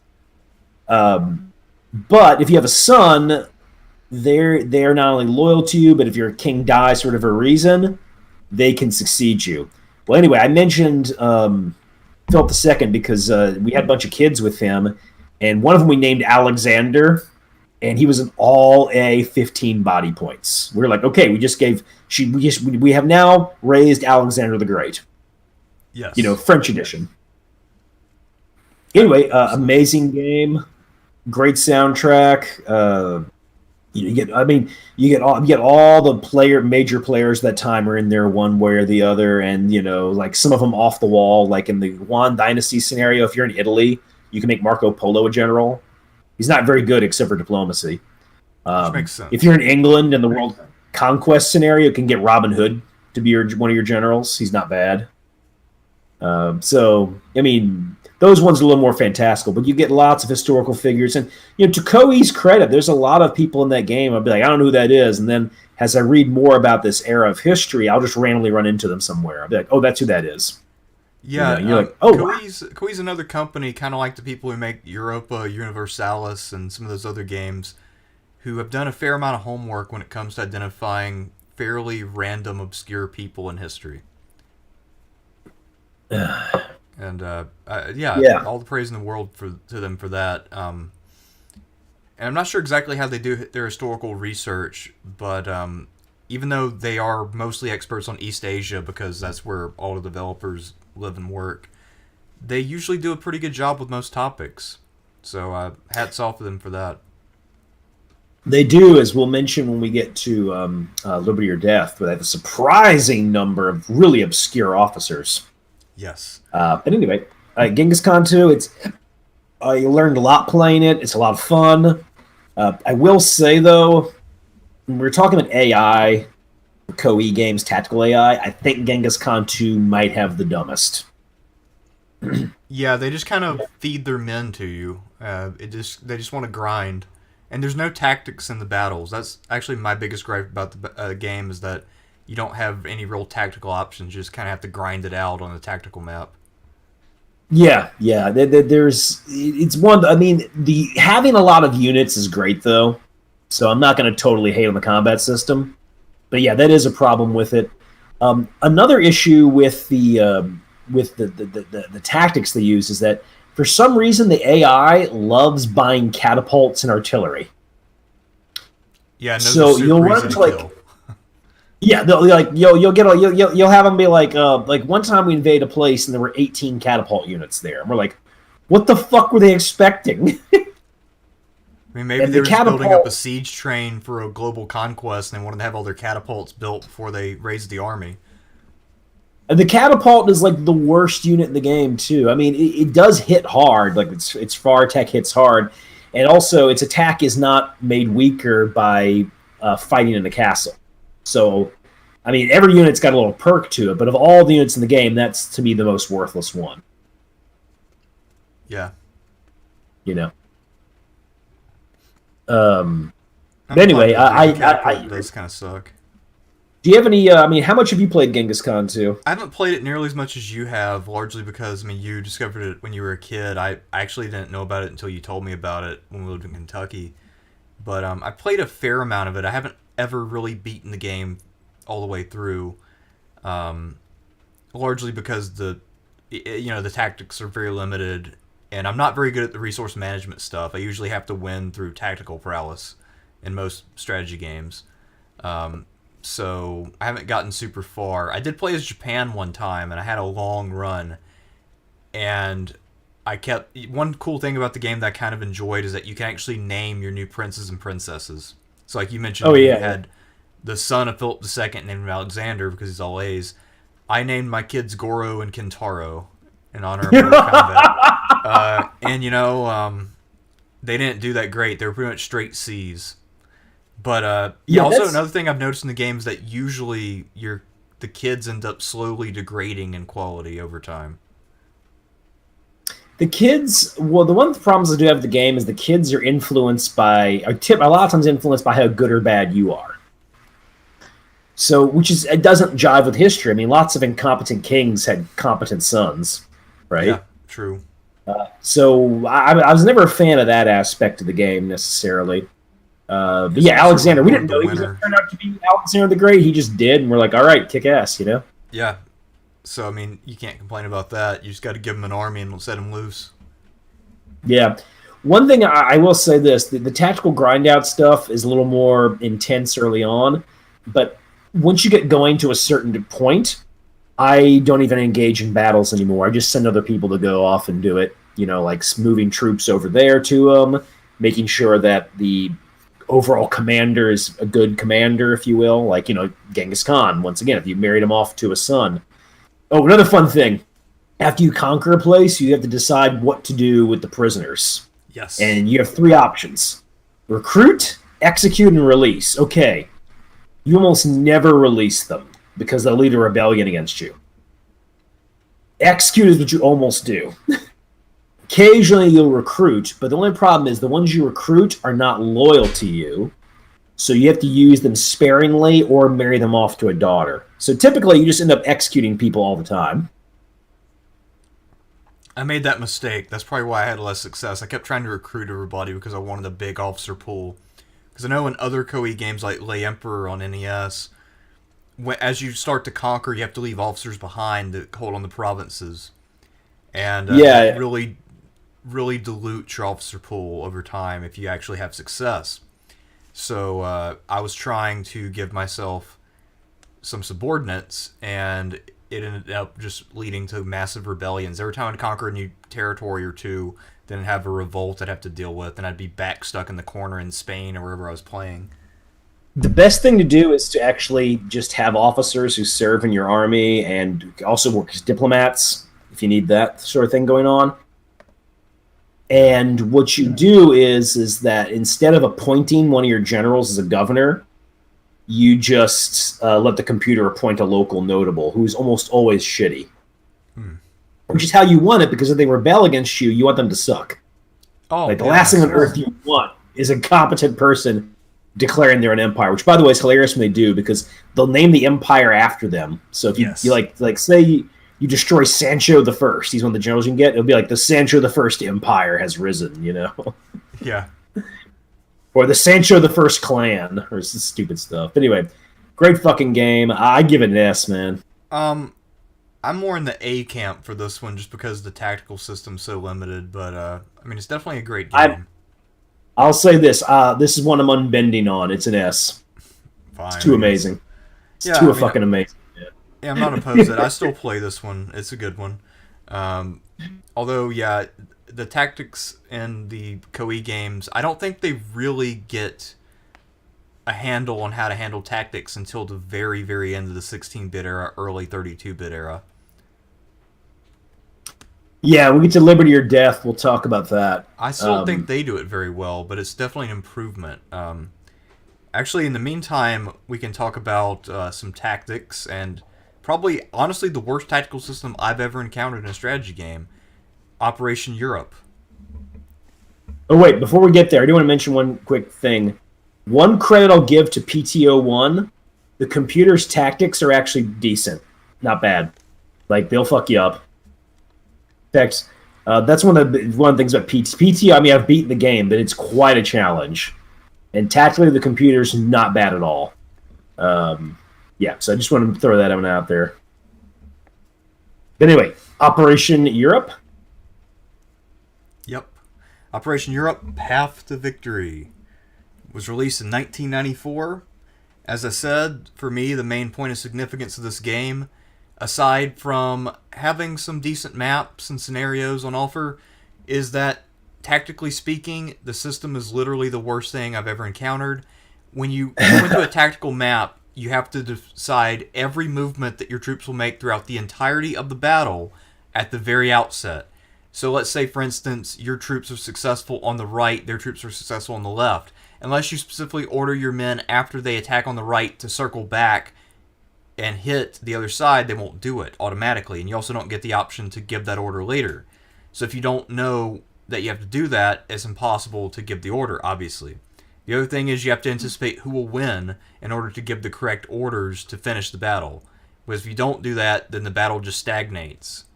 Um, but if you have a son, they're not only loyal to you, but if your king dies for whatever reason, they can succeed you. Well, anyway, I mentioned Philip II because we had a bunch of kids with him, and one of them we named Alexander, and he was an all A 15 body points. We are like, okay, we have now raised Alexander the Great, Yes. French edition. Anyway, Absolutely. amazing game, great soundtrack. You get all the major players that time are in there one way or the other, and like some of them off the wall. Like in the Yuan Dynasty scenario, if you're in Italy, you can make Marco Polo a general. He's not very good except for diplomacy. Which makes If sense. you're in England in the World Conquest scenario, you can get Robin Hood to be one of your generals. He's not bad. So, I mean, those ones are a little more fantastical, but you get lots of historical figures. And, to Koei's credit, there's a lot of people in that game. I'll be like, I don't know who that is. And then as I read more about this era of history, I'll just randomly run into them somewhere. I'll be like, oh, that's who that is. Yeah, And you're like, oh, wow. Koei's another company, kind of like the people who make Europa Universalis and some of those other games, who have done a fair amount of homework when it comes to identifying fairly random, obscure people in history. And yeah, Yeah. all the praise in the world to them for that. And I'm not sure exactly how they do their historical research, but even though they are mostly experts on East Asia because that's where all the developers live and work, they usually do a pretty good job with most topics. So hats off to them for that. They do, as we'll mention when we get to Liberty or Death, but they have a surprising number of really obscure officers. Yes. But anyway, Genghis Khan 2, you learned a lot playing it. It's a lot of fun. I will say, though, when we're talking about AI, Koei games, tactical AI, I think Genghis Khan 2 might have the dumbest. Yeah, they just kind of feed their men to you. They just want to grind, and there's no tactics in the battles. That's actually my biggest gripe about the game is that you don't have any real tactical options. You just kind of have to grind it out on the tactical map. Yeah. It's one. I mean, the having a lot of units is great though, so I'm not going to totally hate on the combat system. But yeah, that is a problem with it. Another issue with the tactics they use is that for some reason the AI loves buying catapults and artillery. Yeah, and those are So you'll super run easy to into like kill. yeah, you'll have them be like one time we invade a place and there were 18 catapult units there. And we're like, what the fuck were they expecting? I mean, maybe And they the were just building up a catapult siege train for a global conquest, and they wanted to have all their catapults built before they raised the army. and the catapult is like the worst unit in the game too. I mean, it does hit hard, like its far attack hits hard, and also its attack is not made weaker by fighting in a castle. So, I mean, every unit's got a little perk to it, but of all the units in the game, that's to me the most worthless one. Yeah, You know. Um, I'm but glad anyway, to hear the I catapult does kind of suck. do you have any? I mean, how much have you played Genghis Khan 2? I haven't played it nearly as much as you have, largely because I mean you discovered it when you were a kid. I actually didn't know about it until you told me about it when we lived in Kentucky. But I played a fair amount of it. I haven't ever really beaten the game all the way through, um, largely because the tactics are very limited, and I'm not very good at the resource management stuff. I usually have to win through tactical prowess in most strategy games. So I haven't gotten super far. I did play as Japan one time, and I had a long run. And I kept one cool thing about the game that I kind of enjoyed is that you can actually name your new princes and princesses. So like you mentioned, Oh you yeah, had the son of Philip II named Alexander because he's all A's. I named my kids Goro and Kintaro in honor of Mortal Kombat. And they didn't do that great. They were pretty much straight C's. But yeah, yeah. also That's another thing I've noticed in the game is that usually the kids end up slowly degrading in quality over time. the kids. Well, the one of the problems I do have with the game is the kids are influenced by, a lot of times influenced by how good or bad you are. So, it doesn't jive with history. I mean, lots of incompetent kings had competent sons, Yeah, right? true. So I was never a fan of that aspect of the game necessarily. But Just yeah, makes you Alexander, we reward didn't the know he was going winner. to turn out to be Alexander the Great. He just did, and we're like, all right, kick ass, you know? Yeah. So I mean, you can't complain about that. You just got to give him an army and set him loose. Yeah. One thing I will say this the tactical grind out stuff is a little more intense early on, but once you get going to a certain point, I don't even engage in battles anymore. I just send other people to go off and do it, like moving troops over there to them, making sure that the overall commander is a good commander, if you will. Like, Genghis Khan, once again, if you married him off to a son. Oh, another fun thing. After you conquer a place, you have to decide what to do with the prisoners. Yes. And you have three options: recruit, execute, and release. Okay, you almost never release them because they'll lead a rebellion against you. Execute is what you almost do. Occasionally you'll recruit, but the only problem is the ones you recruit are not loyal to you, so you have to use them sparingly or marry them off to a daughter. So typically you just end up executing people all the time. I made that mistake. That's probably why I had less success. I kept trying to recruit everybody because I wanted a big officer pool. Because I know in other Koei games like Lay Emperor on NES, as you start to conquer, you have to leave officers behind to hold on the provinces. And that Yeah, really dilutes your officer pool over time if you actually have success. So I was trying to give myself some subordinates, and it ended up just leading to massive rebellions. Every time I'd conquer a new territory or two, then I'd have a revolt I'd have to deal with, and I'd be back stuck in the corner in Spain or wherever I was playing. the best thing to do is to actually just have officers who serve in your army and also work as diplomats if you need that sort of thing going on. And what you do is that instead of appointing one of your generals as a governor, you just let the computer appoint a local notable who's almost always shitty. Hmm. Which is how you want it, because if they rebel against you, you want them to suck. Oh, Like, the yeah, last thing that's on earth true. you want is a competent person declaring they're an empire, which, by the way, is hilarious when they do, because they'll name the empire after them. So if you Yes. say you destroy Sancho the First, he's one of the generals you can get, it'll be like the Sancho the First Empire has risen, Yeah. or the Sancho the First clan, or some stupid stuff. But anyway, great fucking game. I give it an S, man. I'm more in the A camp for this one just because the tactical system's so limited, but I mean, it's definitely a great I game. I'll say this. This is one I'm unbending on. It's an S. It's Fine, too I guess. amazing. It's Yeah, too I mean, fucking amazing. yeah, I'm not opposed to it. I still play this one. It's a good one. Um, Although, yeah, the tactics in the Koei games, I don't think they really get a handle on how to handle tactics until the very, very end of the 16-bit era, early 32-bit era. Yeah, we get to Liberty or Death. We'll talk about that. I still don't think they do it very well, but it's definitely an improvement. Actually, in the meantime, we can talk about some tactics and probably, honestly, the worst tactical system I've ever encountered in a strategy game, Operation Europe. Oh wait, before we get there, I do want to mention one quick thing. One credit I'll give to PTO1: the computer's tactics are actually decent, not bad. Like, they'll fuck you up. In fact, that's one of the things about PTO. I mean, I've beaten the game, but it's quite a challenge. And tactically, the computer's not bad at all. Yeah, so I just want to throw that one out there. But anyway, Operation Europe. Operation Europe Path to Victory was released in 1994. As I said, for me, the main point of significance of this game, aside from having some decent maps and scenarios on offer, is that, tactically speaking, the system is literally the worst thing I've ever encountered. When you go into a tactical map, you have to decide every movement that your troops will make throughout the entirety of the battle at the very outset. So let's say, for instance, your troops are successful on the right, their troops are successful on the left. Unless you specifically order your men after they attack on the right to circle back and hit the other side, they won't do it automatically. And you also don't get the option to give that order later. So if you don't know that you have to do that, it's impossible to give the order, obviously. The other thing is you have to anticipate who will win in order to give the correct orders to finish the battle. Because if you don't do that, then the battle just stagnates.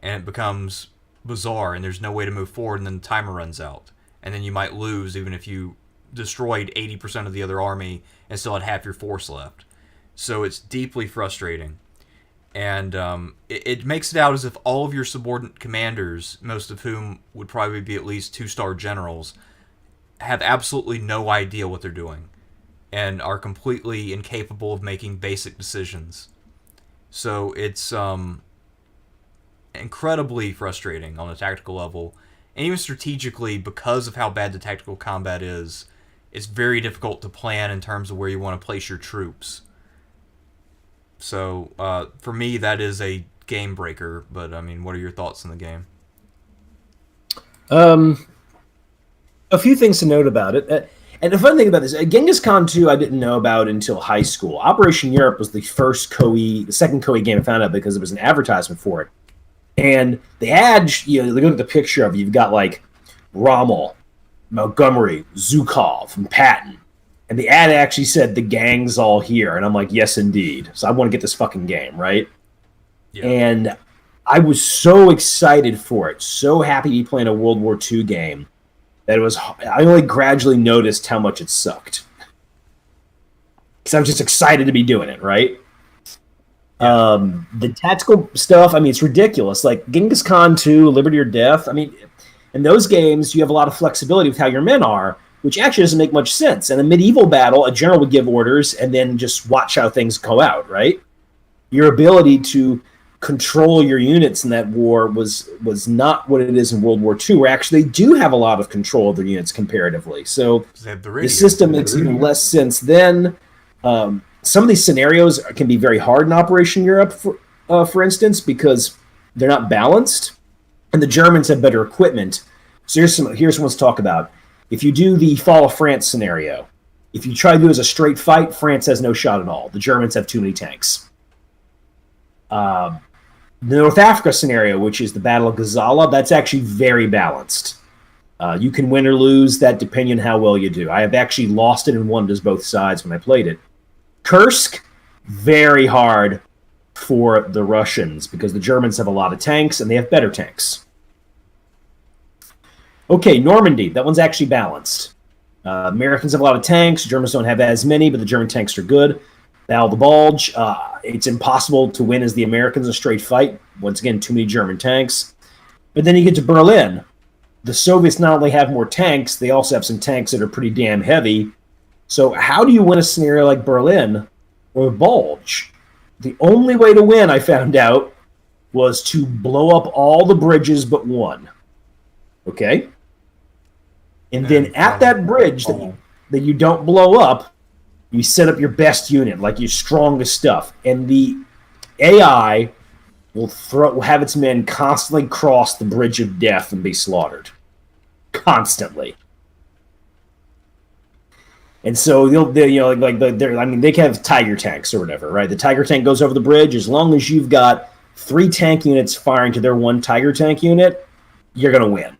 And it becomes bizarre, and there's no way to move forward, and then the timer runs out. And then you might lose even if you destroyed 80% of the other army and still had half your force left. So it's deeply frustrating. And it makes it out as if all of your subordinate commanders, most of whom would probably be at least 2-star generals, have absolutely no idea what they're doing and are completely incapable of making basic decisions. So it's incredibly frustrating on a tactical level. And even strategically, because of how bad the tactical combat is, it's very difficult to plan in terms of where you want to place your troops. So, for me, that is a game breaker. But, I mean, what are your thoughts on the game? A few things to note about it. And the fun thing about this, Genghis Khan 2, I didn't know about until high school. Operation Europe was the second Koei game I found out because it was an advertisement for it. And the ad, look at the picture of it, you've got like Rommel, Montgomery, Zhukov, and Patton. And the ad actually said, the gang's all here. And I'm like, yes, indeed. So I want to get this fucking game, right? Yeah. And I was so excited for it, so happy to be playing a World War II game, that I only gradually noticed how much it sucked. Because I was just excited to be doing it, right? Yeah. The tactical stuff, I mean, it's ridiculous. Like Genghis Khan 2, Liberty or Death, I mean, in those games, you have a lot of flexibility with how your men are, which actually doesn't make much sense. In a medieval battle, a general would give orders and then just watch how things go out, right? Your ability to control your units in that war was not what it is in World War II, where actually they do have a lot of control of their units comparatively. So the system makes even less sense then. Some of these scenarios can be very hard in Operation Europe, for instance, because they're not balanced, and the Germans have better equipment. So here's one to talk about. If you do the Fall of France scenario, if you try to do it as a straight fight, France has no shot at all. The Germans have too many tanks. The North Africa scenario, which is the Battle of Gazala, that's actually very balanced. You can win or lose that depending on how well you do. I have actually lost it and won as both sides when I played it. Kursk, very hard for the Russians because the Germans have a lot of tanks and they have better tanks. Okay, Normandy, that one's actually balanced. Americans have a lot of tanks, Germans don't have as many, but the German tanks are good. Battle of the Bulge, it's impossible to win as the Americans in a straight fight. Once again, too many German tanks. But then you get to Berlin. The Soviets not only have more tanks, they also have some tanks that are pretty damn heavy. So how do you win a scenario like Berlin or Bulge? The only way to win, I found out, was to blow up all the bridges but one. Okay? And then at that bridge that you don't blow up, you set up your best unit, like your strongest stuff. And the AI will have its men constantly cross the bridge of death and be slaughtered. Constantly. And so they can have Tiger tanks or whatever, right? The Tiger tank goes over the bridge. As long as you've got 3 tank units firing to their 1 Tiger tank unit, you're going to win.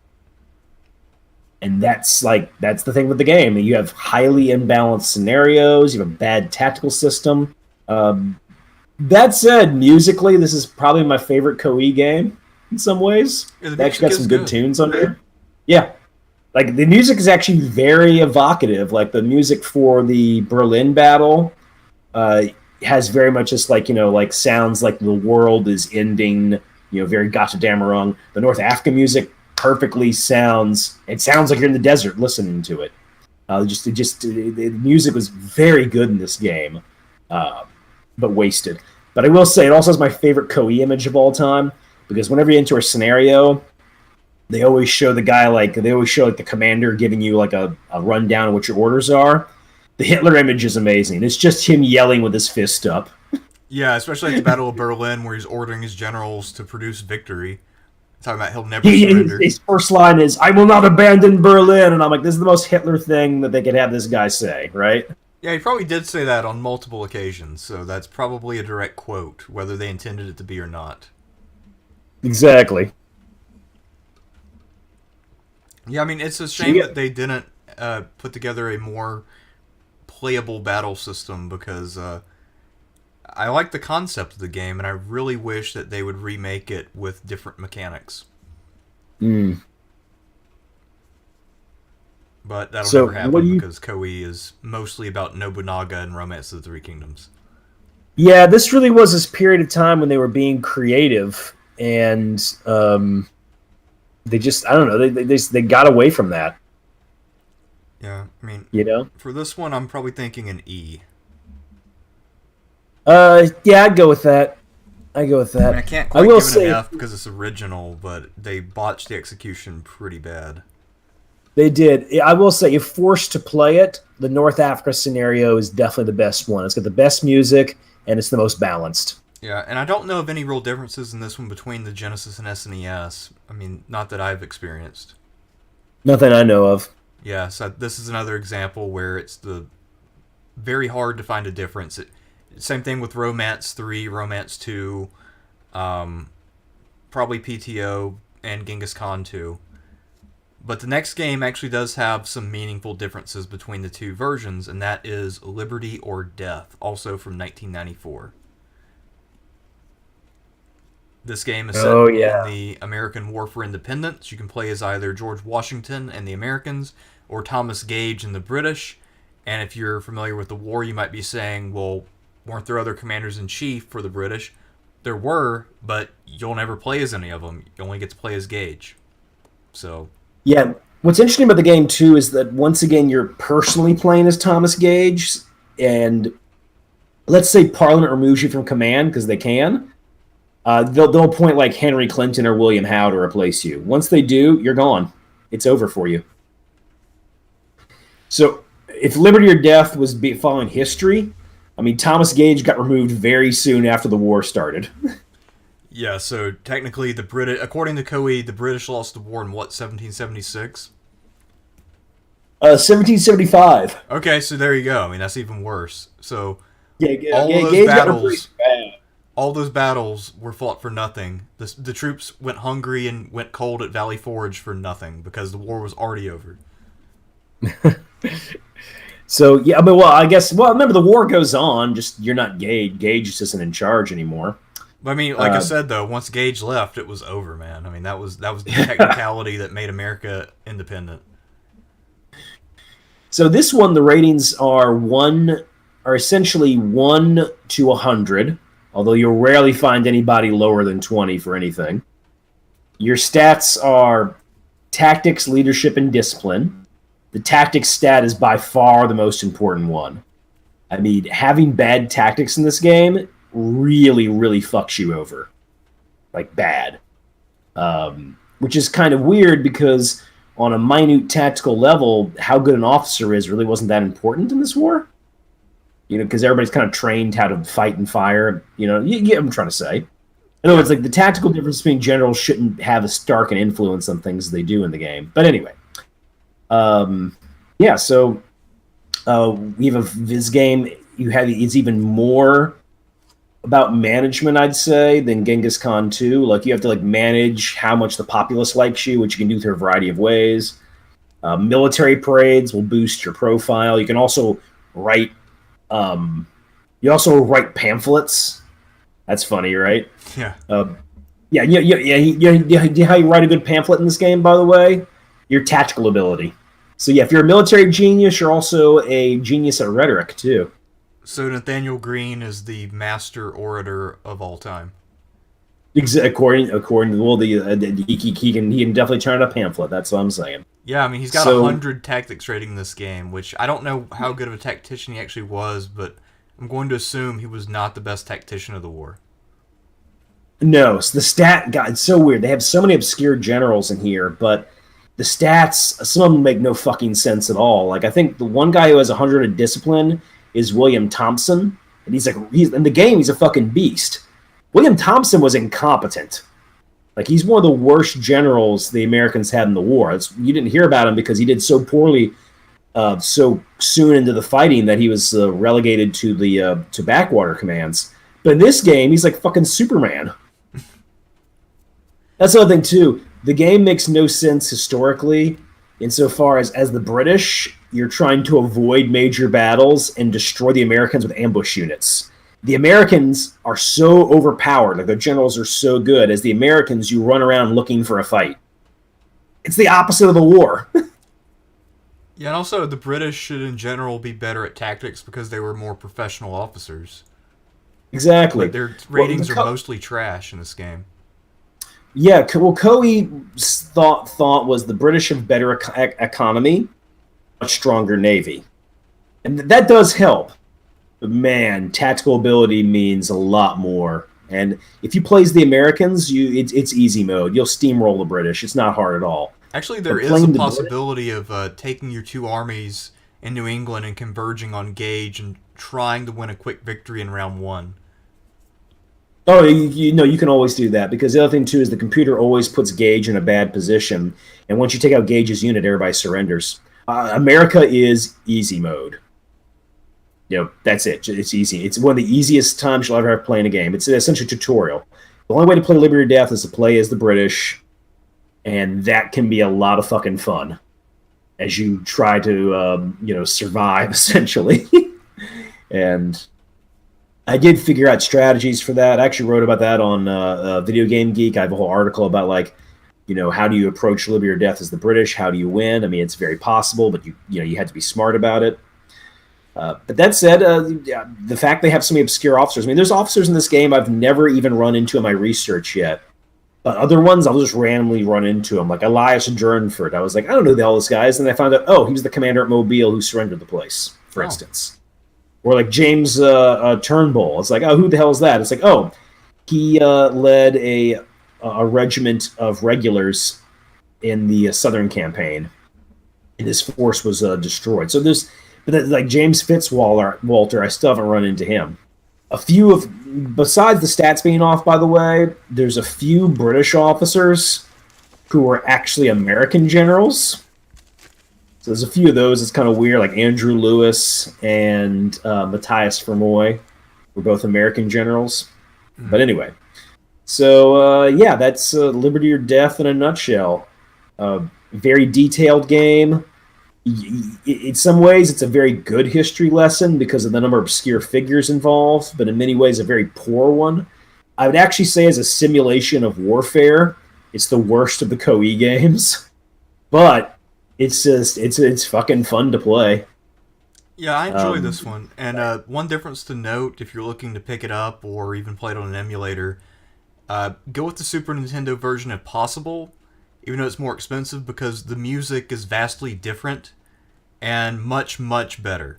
And that's the thing with the game. You have highly imbalanced scenarios. You have a bad tactical system. That said, musically, this is probably my favorite Koei game in some ways. Yeah, they actually got some good tunes on here. Yeah. Like, the music is actually very evocative. Like, the music for the Berlin battle has very much just, sounds like the world is ending, very Gotterdammerung. The North African music perfectly sounds. It sounds like you're in the desert listening to it. The music was very good in this game, uh, but wasted. But I will say it also has my favorite Koei image of all time because whenever you enter a scenario, they always show the guy they always show like the commander giving you like a rundown of what your orders are. The Hitler image is amazing. It's just him yelling with his fist up. Yeah, especially at the Battle of Berlin, where he's ordering his generals to produce victory. Talking about he'll never surrender. His first line is "I will not abandon Berlin," and I'm like, this is the most Hitler thing that they could have this guy say, right? Yeah, he probably did say that on multiple occasions, so that's probably a direct quote, whether they intended it to be or not. Exactly. Yeah, I mean, it's a shame that they didn't put together a more playable battle system because I like the concept of the game, and I really wish that they would remake it with different mechanics. Mm. But that'll never happen because Koei is mostly about Nobunaga and Romance of the Three Kingdoms. Yeah, this really was this period of time when they were being creative, and they just, I don't know, they got away from that. Yeah, I mean, for this one, I'm probably thinking an E. Yeah, I'd go with that. I mean, I can't quite give it an F because it's original, but they botched the execution pretty bad. They did. I will say, if forced to play it, the North Africa scenario is definitely the best one. It's got the best music, and it's the most balanced. Yeah, and I don't know of any real differences in this one between the Genesis and SNES. I mean, not that I've experienced. Nothing I know of. Yeah, so this is another example where it's very hard to find a difference. Same thing with Romance 3, Romance 2, probably PTO, and Genghis Khan 2. But the next game actually does have some meaningful differences between the two versions, and that is Liberty or Death, also from 1994. This game is set in the American War for Independence. You can play as either George Washington and the Americans, or Thomas Gage and the British. And if you're familiar with the war, you might be saying, well, weren't there other commanders-in-chief for the British? There were, but you'll never play as any of them. You only get to play as Gage. So... Yeah, what's interesting about the game, too, is that once again, you're personally playing as Thomas Gage, and let's say Parliament removes you from command, because they can. They'll appoint like Henry Clinton or William Howe to replace you. Once they do, you're gone. It's over for you. So if Liberty or Death was following history, I mean, Thomas Gage got removed very soon after the war started. Yeah, so technically the British, according to Koei, the British lost the war in what, 1776? 1775. Okay, so there you go. I mean, that's even worse. So all those battles were fought for nothing. The troops went hungry and went cold at Valley Forge for nothing because the war was already over. So yeah, but I guess remember the war goes on. Just you're not Gage. Gage just isn't in charge anymore. But I mean, like I said though, once Gage left, it was over, man. I mean, that was the technicality that made America independent. So this one, the ratings are essentially 1 to 100, although you'll rarely find anybody lower than 20 for anything. Your stats are tactics, leadership, and discipline. The tactics stat is by far the most important one. I mean, having bad tactics in this game really, really fucks you over. Like, bad. Which is kind of weird because on a minute tactical level, how good an officer is really wasn't that important in this war. Because everybody's kind of trained how to fight and fire. You get what I'm trying to say. In other words, like, the tactical difference between generals shouldn't have as stark an influence on things as they do in the game. But anyway. So we have this game. It's even more about management, I'd say, than Genghis Khan 2. Like, you have to manage how much the populace likes you, which you can do through a variety of ways. Military parades will boost your profile. You can also write. You also write pamphlets. That's funny, right? Yeah. Yeah. How you write a good pamphlet in this game, by the way? Your tactical ability. So yeah, if you're a military genius, you're also a genius at rhetoric too. So Nathaniel Greene is the master orator of all time. According to well, he can definitely turn out a pamphlet. That's what I'm saying. Yeah, I mean, he's got a So 100 tactics rating in this game, which I don't know how good of a tactician he actually was, but I'm going to assume he was not the best tactician of the war. no, so the stat God, it's so weird. They have so many obscure generals in here, but the stats, some of them make no fucking sense at all. Like I think the one guy who has 100 in discipline is William Thompson, and he's in the game. He's a fucking beast. William Thompson was incompetent. Like he's one of the worst generals the Americans had in the war. You didn't hear about him because he did so poorly so soon into the fighting that he was relegated to the to backwater commands. But in this game, he's like fucking Superman. That's the other thing too. The game makes no sense historically, insofar as the British, you're trying to avoid major battles and destroy the Americans with ambush units. The Americans are so overpowered, like their generals are so good. As the Americans, you run around looking for a fight. It's the opposite of the war. Yeah, and also the British should in general be better at tactics because they were more professional officers. Exactly. But their Well, ratings are mostly trash in this game. yeah. Well, Koei thought was the British have better economy, much stronger navy, and that does help. But man, tactical ability means a lot more. And if you play as the Americans, it's easy mode. You'll steamroll the British. It's not hard at all. Actually, there But is a playing the British, possibility of taking your two armies in New England and converging on Gage and trying to win a quick victory in round one. oh, you know, you can always do that because the other thing too is the computer always puts Gage in a bad position, and once you take out Gage's unit, everybody surrenders. America is easy mode. That's it. It's easy. It's one of the easiest times you'll ever have playing a game. It's essentially a tutorial. The only way to play Liberty or Death is to play as the British, and that can be a lot of fucking fun as you try to, survive essentially. And I did figure out strategies for that. I actually wrote about that on Video Game Geek. I have a whole article about how do you approach Liberty or Death as the British? How do you win? I mean, it's very possible, but you had to be smart about it. But that said, the fact they have so many obscure officers. I mean, there's officers in this game I've never even run into in my research yet. But other ones, I'll just randomly run into them. Like Elias Durnford. I was like, I don't know who the hell this guy is. And then I found out, he was the commander at Mobile who surrendered the place, for instance. Or like James Turnbull. It's like, who the hell is that? It's like, he led a regiment of regulars in the Southern campaign. And his force was destroyed. So there's... But like James Walter, I still haven't run into him. Besides the stats being off, by the way, there's a few British officers who are actually American generals. So there's a few of those. It's kind of weird, like Andrew Lewis and Matthias Vermoy were both American generals. Mm. But anyway, so that's Liberty or Death in a nutshell. Very detailed game. In some ways, it's a very good history lesson because of the number of obscure figures involved, but in many ways, a very poor one. I would actually say, as a simulation of warfare, it's the worst of the Koei games. But it's fucking fun to play. Yeah, I enjoy this one. And one difference to note, if you're looking to pick it up or even play it on an emulator, go with the Super Nintendo version if possible, even though it's more expensive, because the music is vastly different and much, much better.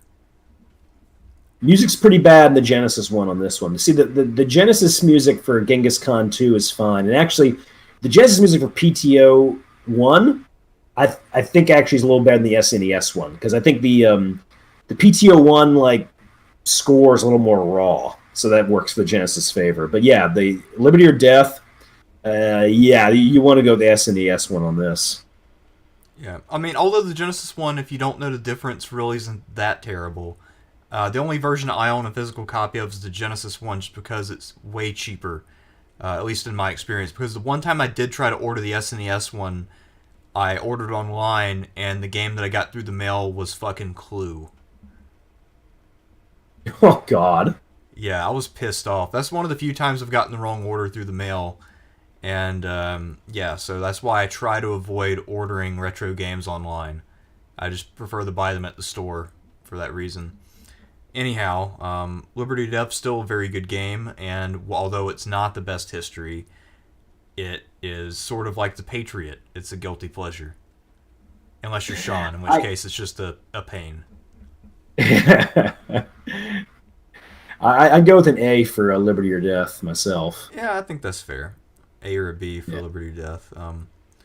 Music's pretty bad in the Genesis one on this one. See, the Genesis music for Genghis Khan 2 is fine. And actually, the Genesis music for PTO 1, I think actually is a little better than the SNES one. Because I think the PTO 1 score is a little more raw. So that works for the Genesis favor. But yeah, the Liberty or Death, you want to go the SNES one on this. Yeah, I mean, although the Genesis one, if you don't know the difference, really isn't that terrible. The only version I own a physical copy of is the Genesis one, just because it's way cheaper, at least in my experience. Because the one time I did try to order the SNES one, I ordered online, and the game that I got through the mail was fucking Clue. Oh, God. Yeah, I was pissed off. That's one of the few times I've gotten the wrong order through the mail. And, so that's why I try to avoid ordering retro games online. I just prefer to buy them at the store for that reason. Anyhow, Liberty Death's still a very good game, and although it's not the best history, it is sort of like The Patriot. It's a guilty pleasure. Unless you're Sean, in which I, case it's just a pain. I'd go with an A for Liberty or Death myself. Yeah, I think that's fair. A or a B for Yeah. Liberty Death.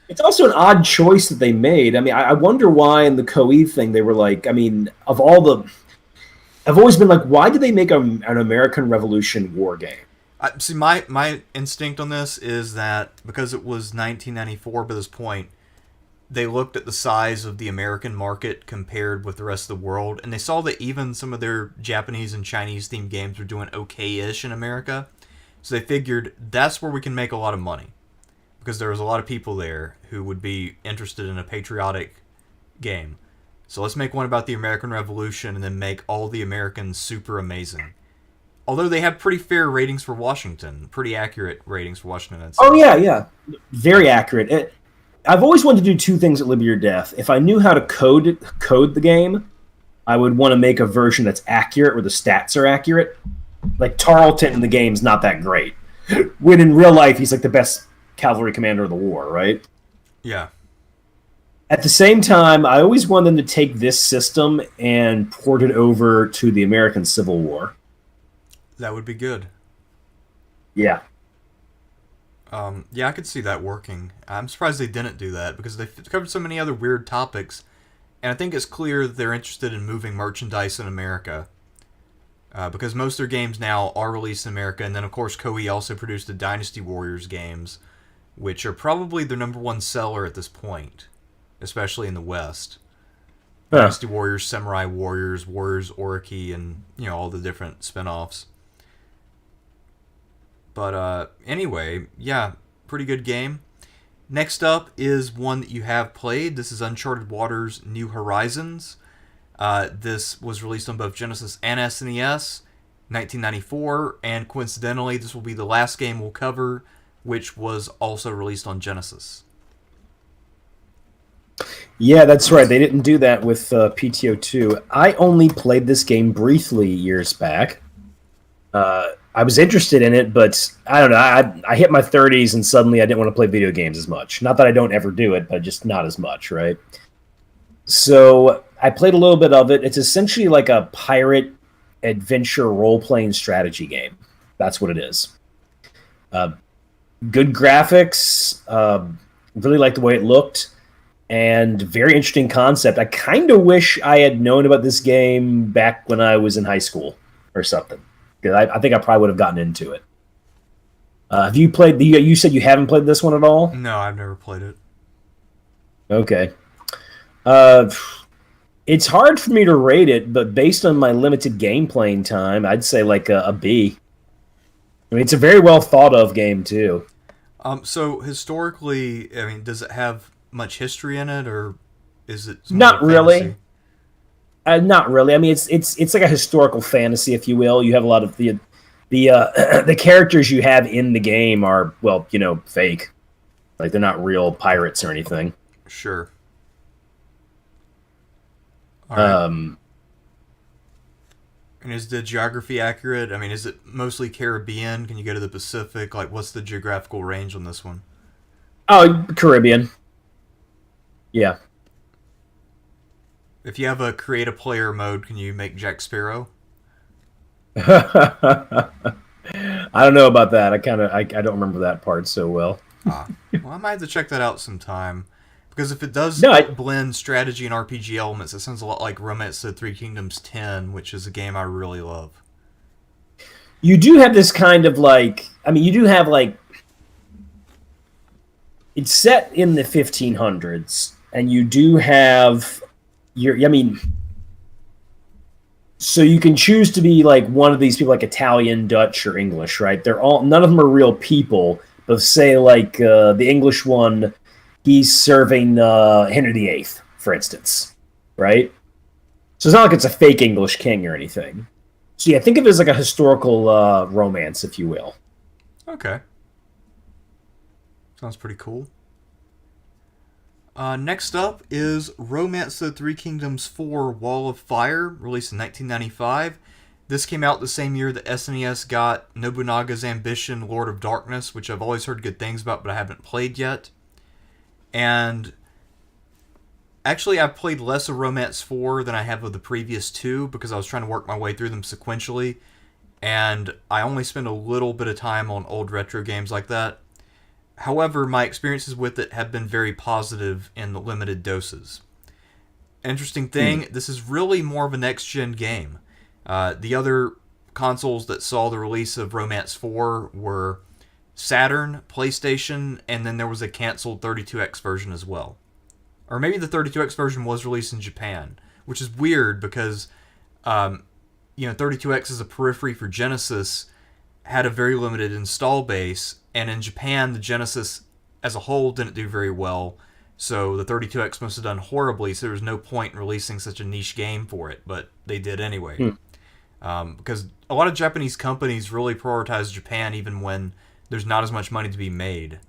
It's also an odd choice that they made. I mean, I wonder why in the Koei thing they were like, I mean, of all the, I've always been like, why did they make an American Revolution war game? See, my instinct on this is that because it was 1994 by this point, they looked at the size of the American market compared with the rest of the world, and they saw that even some of their Japanese and Chinese themed games were doing okay-ish in America. So they figured that's where we can make a lot of money, because there was a lot of people there who would be interested in a patriotic game. So let's make one about the American Revolution and then make all the Americans super amazing. Although they have pretty fair ratings for Washington, pretty accurate ratings for Washington. I'd say. Oh yeah, yeah, very accurate. I've always wanted to do two things at Liberty or Death. If I knew how to code the game, I would want to make a version that's accurate, where the stats are accurate. Like Tarleton in the game's not that great, when in real life he's like the best cavalry commander of the war, right? Yeah. At the same time, I always want them to take this system and port it over to the American Civil War. That would be good. Yeah. Yeah, I could see that working. I'm surprised they didn't do that because they've covered so many other weird topics, and I think it's clear that they're interested in moving merchandise in America. Because most of their games now are released in America, and then of course Koei also produced the Dynasty Warriors games, which are probably their number one seller at this point, especially in the West. Huh. Dynasty Warriors, Samurai Warriors, Warriors Oriki, and all the different spin-offs. But anyway, yeah, pretty good game. Next up is one that you have played. This is Uncharted Waters New Horizons. This was released on both Genesis and SNES, 1994, and coincidentally, this will be the last game we'll cover, which was also released on Genesis. Yeah, that's right. They didn't do that with PTO2. I only played this game briefly years back. I was interested in it, but I don't know. I hit my 30s and suddenly I didn't want to play video games as much. Not that I don't ever do it, but just not as much, right? So I played a little bit of it. It's essentially like a pirate adventure role-playing strategy game. That's what it is. Good graphics. Really like the way it looked. And very interesting concept. I kind of wish I had known about this game back when I was in high school or something. I think I probably would have gotten into it. Have you played the? You said you haven't played this one at all? No, I've never played it. Okay. It's hard for me to rate it, but based on my limited game playing time, I'd say like a B. I mean, it's a very well thought of game too. So historically, I mean, does it have much history in it, or is it Not more really. fantasy? Not really. I mean, it's like a historical fantasy, if you will. You have a lot of the characters you have in the game are, well, fake. Like they're not real pirates or anything. Sure. All right. And is the geography accurate? I mean, is it mostly Caribbean? Can you go to the Pacific? Like, what's the geographical range on this one? Oh, Caribbean. Yeah. If you have a create a player mode, can you make Jack Sparrow? I don't know about that. I don't remember that part so well. Well, I might have to check that out sometime. Because if it does No, blend strategy and RPG elements, it sounds a lot like Romance of the Three Kingdoms 10, which is a game I really love. you do have this kind of like. I mean, you do have like. It's set in the 1500s, and you do have. I mean, so you can choose to be like one of these people, like Italian, Dutch, or English, right? None of them are real people, but say like the English one, he's serving Henry VIII, for instance, right? So it's not like it's a fake English king or anything. So yeah, think of it as like a historical romance, if you will. Okay. Sounds pretty cool. Next up is Romance of the Three Kingdoms 4 Wall of Fire, released in 1995. This came out the same year that SNES got Nobunaga's Ambition, Lord of Darkness, which I've always heard good things about, but I haven't played yet. And actually, I've played less of Romance 4 than I have of the previous two because I was trying to work my way through them sequentially. And I only spend a little bit of time on old retro games like that. However, my experiences with it have been very positive in the limited doses. Interesting thing, this is really more of a next-gen game. The other consoles that saw the release of Romance 4 were Saturn, PlayStation, and then there was a canceled 32X version as well. Or maybe the 32X version was released in Japan, which is weird because, 32X as a periphery for Genesis had a very limited install base, and in Japan, the Genesis as a whole didn't do very well, so the 32X must have done horribly, so there was no point in releasing such a niche game for it, but they did anyway. Because a lot of Japanese companies really prioritize Japan even when there's not as much money to be made,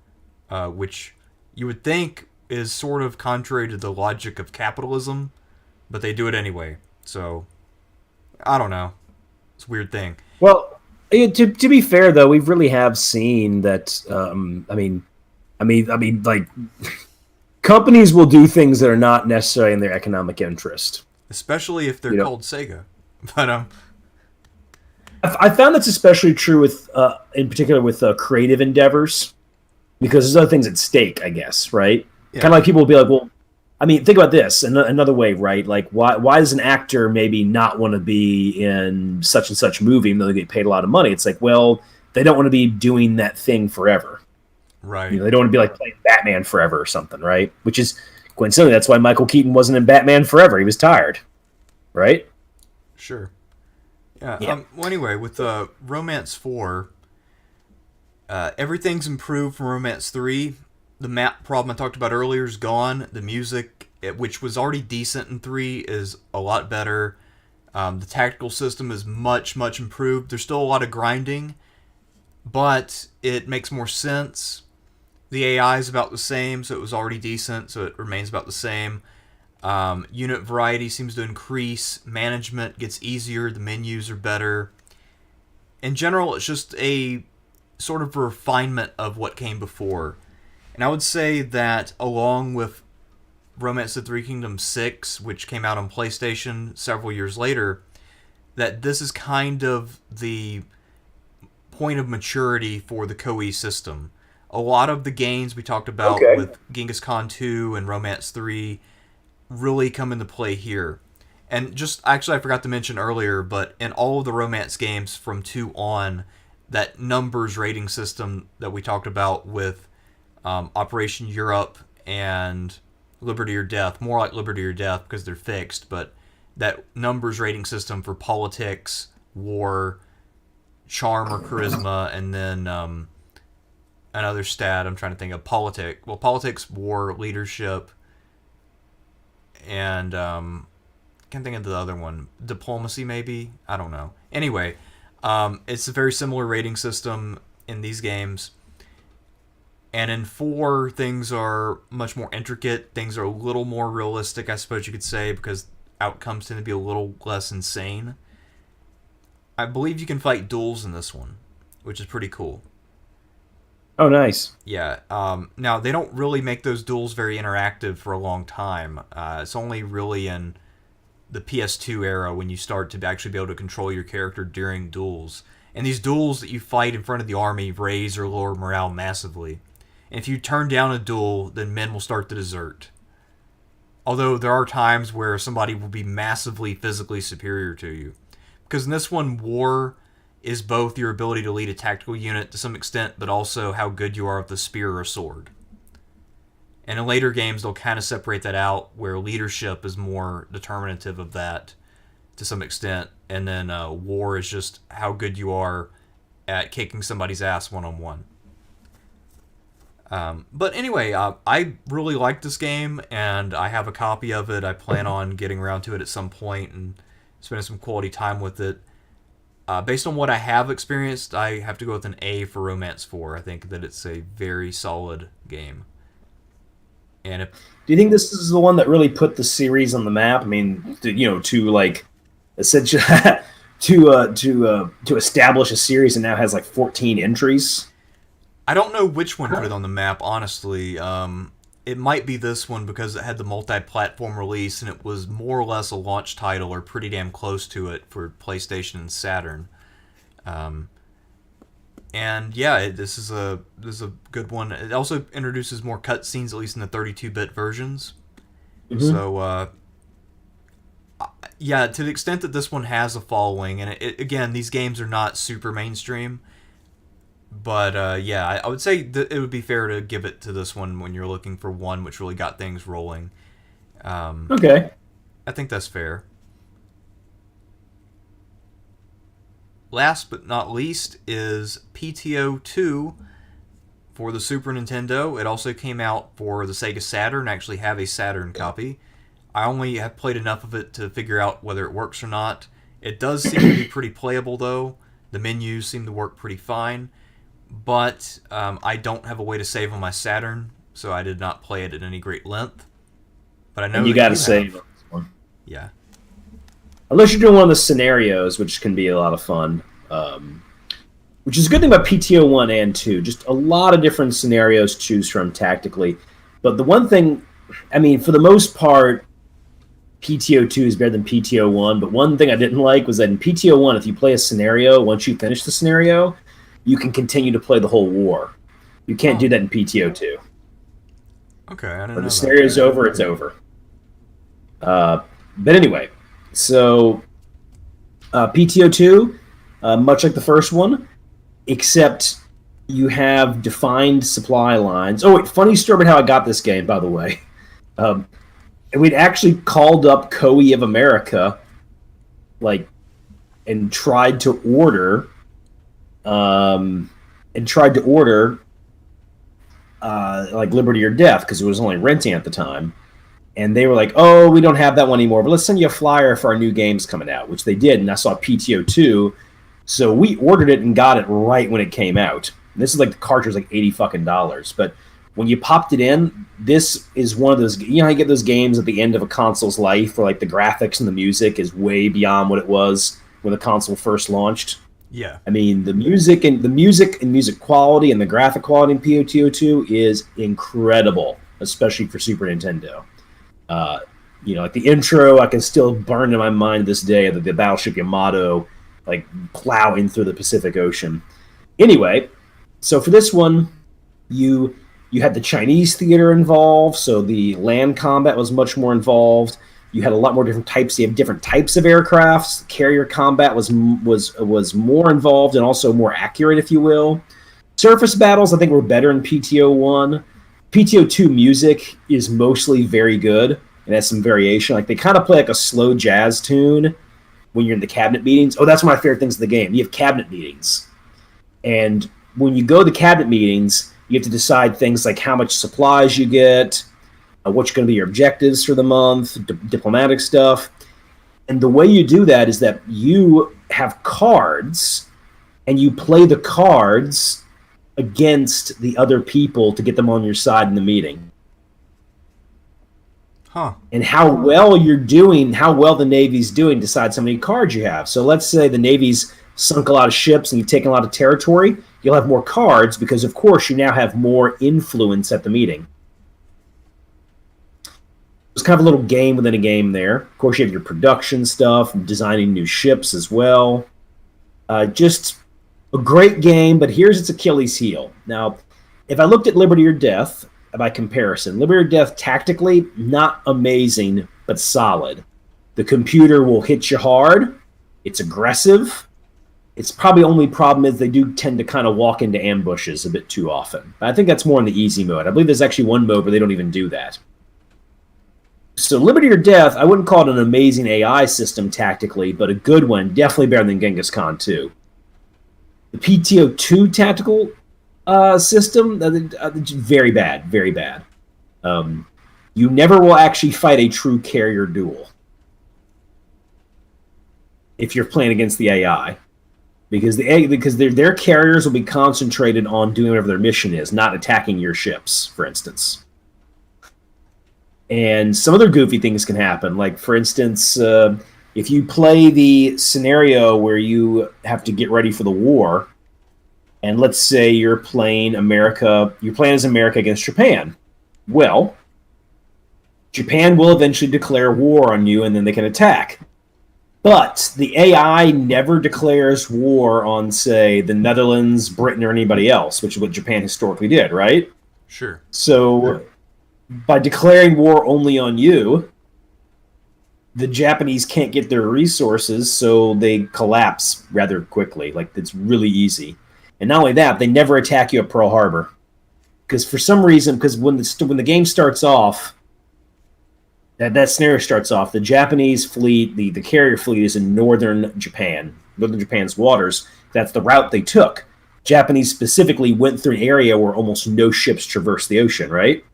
which you would think is sort of contrary to the logic of capitalism, but they do it anyway. So, I don't know. It's a weird thing. Well, to be fair though, we really have seen that. Like companies will do things that are not necessarily in their economic interest, Especially if they're called Sega. But I found that's especially true with, in particular, with creative endeavors, because there's other things at stake, I guess, right? Yeah. Kind of like people will be like, well, I mean, think about this another way, right? Like, why does an actor maybe not want to be in such and such movie, even though they get paid a lot of money? It's like, well, they don't want to be doing that thing forever. Right. They don't want to be like playing Batman forever or something, right? Which is coincidentally, that's why Michael Keaton wasn't in Batman Forever. He was tired, right? Sure. Yeah. Well, anyway, with Romance 4, everything's improved from Romance 3. The map problem I talked about earlier is gone. The music, which was already decent in 3, is a lot better. The tactical system is much, much improved. There's still a lot of grinding, but it makes more sense. The AI is about the same, so it was already decent, so it remains about the same. Unit variety seems to increase. Management gets easier. The menus are better. In general, it's just a sort of refinement of what came before. And I would say that along with Romance of the Three Kingdoms 6, which came out on PlayStation several years later, that this is kind of the point of maturity for the Koei system. A lot of the games we talked about with Genghis Khan 2 and Romance 3 really come into play here. And just, actually I forgot to mention earlier, but in all of the Romance games from 2 on, that numbers rating system that we talked about with Operation Europe and Liberty or Death, more like Liberty or Death because they're fixed, but that numbers rating system for politics, war, charm or charisma, and then another stat I'm trying to think of, politics, war, leadership, and can't think of the other one, diplomacy maybe, I don't know. Anyway, it's a very similar rating system in these games. And in 4, things are much more intricate. Things are a little more realistic, I suppose you could say, because outcomes tend to be a little less insane. I believe you can fight duels in this one, which is pretty cool. Oh, nice. Yeah. Now, they don't really make those duels very interactive for a long time. It's only really in the PS2 era when you start to actually be able to control your character during duels. And these duels that you fight in front of the army raise or lower morale massively. And if you turn down a duel, then men will start to desert. Although there are times where somebody will be massively physically superior to you. Because in this one, war is both your ability to lead a tactical unit to some extent, but also how good you are with a spear or a sword. And in later games, they'll kind of separate that out, where leadership is more determinative of that to some extent. And then war is just how good you are at kicking somebody's ass one-on-one. But anyway, I really like this game, and I have a copy of it. I plan on getting around to it at some point and spending some quality time with it. Based on what I have experienced, I have to go with an A for Romance 4. I think that it's a very solid game. And if, do you think this is the one that really put the series on the map? I mean, to like, essentially, to establish a series and now has like 14 entries. I don't know which one put it on the map, honestly. It might be this one because it had the multi-platform release and it was more or less a launch title or pretty damn close to it for PlayStation and Saturn. Um, and yeah, this is a good one. It also introduces more cutscenes, at least in the 32-bit versions. Mm-hmm. So yeah, to the extent that this one has a following, and again, these games are not super mainstream, but yeah, I would say that it would be fair to give it to this one when you're looking for one which really got things rolling. Um, Okay. I think that's fair. Last but not least is PTO 2 for the Super Nintendo. It also came out for the Sega Saturn. I actually have a Saturn copy. I only have played enough of it to figure out whether it works or not. It does seem to be pretty playable, though. The menus seem to work pretty fine. But I don't have a way to save on my Saturn, so I did not play it at any great length. But I And know you that got to you save have. on this one. Yeah. Unless you're doing one of the scenarios, which can be a lot of fun. Which is a good thing about PTO 1 and 2. Just a lot of different scenarios to choose from tactically. But the one thing, I mean, for the most part, PTO 2 is better than PTO 1. But one thing I didn't like was that in PTO 1, if you play a scenario, once you finish the scenario, you can continue to play the whole war. You can't do Oh, that in PTO 2. okay. I didn't When the know that. scenario is over, it's over. But anyway, so PTO 2, much like the first one, except you have defined supply lines. Oh, wait, funny story about how I got this game, by the way. Um, we'd actually called up Koei of America, like, and tried to order, um, like Liberty or Death because it was only renting at the time. And they were like, "Oh, we don't have that one anymore, but let's send you a flyer for our new games coming out," which they did. And I saw PTO 2, so we ordered it and got it right when it came out. And this is like the cartridge was like $80 fucking. But when you popped it in, this is one of those. You know how you get those games at the end of a console's life where like the graphics and the music is way beyond what it was when the console first launched. Yeah. I mean, the music quality and the graphic quality in PTO 2 is incredible, especially for Super Nintendo. Uh, like the intro, I can still burn in my mind this day of the battleship Yamato, like plowing through the Pacific Ocean. Anyway, so for this one, you you had the Chinese theater involved, so the land combat was much more involved. You had a lot more different types. You have different types of aircrafts. Carrier combat was more involved and also more accurate, if you will. Surface battles, I think, were better in PTO 1. PTO 2 music is mostly very good and has some variation. Like they kind of play like a slow jazz tune when you're in the cabinet meetings. Oh, that's one of my favorite things in the game. You have cabinet meetings. And when you go to cabinet meetings, you have to decide things like how much supplies you get, what's going to be your objectives for the month, diplomatic stuff. And the way you do that is that you have cards and you play the cards against the other people to get them on your side in the meeting. Huh. And how well you're doing, how well the Navy's doing decides how many cards you have. So let's say the Navy's sunk a lot of ships and you've taken a lot of territory, you'll have more cards because, of course, you now have more influence at the meeting. It's kind of a little game within a game there. Of course, you have your production stuff, designing new ships as well. Just a great game, but here's its Achilles heel. Now, if I looked at Liberty or Death, by comparison, Liberty or Death tactically, not amazing, but solid. The computer will hit you hard. It's aggressive. Its probably only problem is they do tend to kind of walk into ambushes a bit too often. But I think that's more in the easy mode. I believe there's actually one mode where they don't even do that. So Liberty or Death, I wouldn't call it an amazing AI system tactically, but a good one, definitely better than Genghis Khan 2. The PTO 2 tactical system, very bad, very bad. You never will actually fight a true carrier duel if you're playing against the AI, because their carriers will be concentrated on doing whatever their mission is, not attacking your ships, for instance. And some other goofy things can happen, like for instance, if you play the scenario where you have to get ready for the war, and let's say you're playing as America against Japan. Well, Japan will eventually declare war on you, and then they can attack. But the AI never declares war on, say, the Netherlands, Britain, or anybody else, which is what Japan historically did, right? Sure. So, by declaring war only on you, the Japanese can't get their resources, so they collapse rather quickly. Like, it's really easy. And not only that, they never attack you at Pearl Harbor. Because for some reason, when the game starts off, that scenario starts off, the Japanese fleet, the carrier fleet, is in northern Japan's waters. That's the route they took. Japanese specifically went through an area where almost no ships traverse the ocean, right?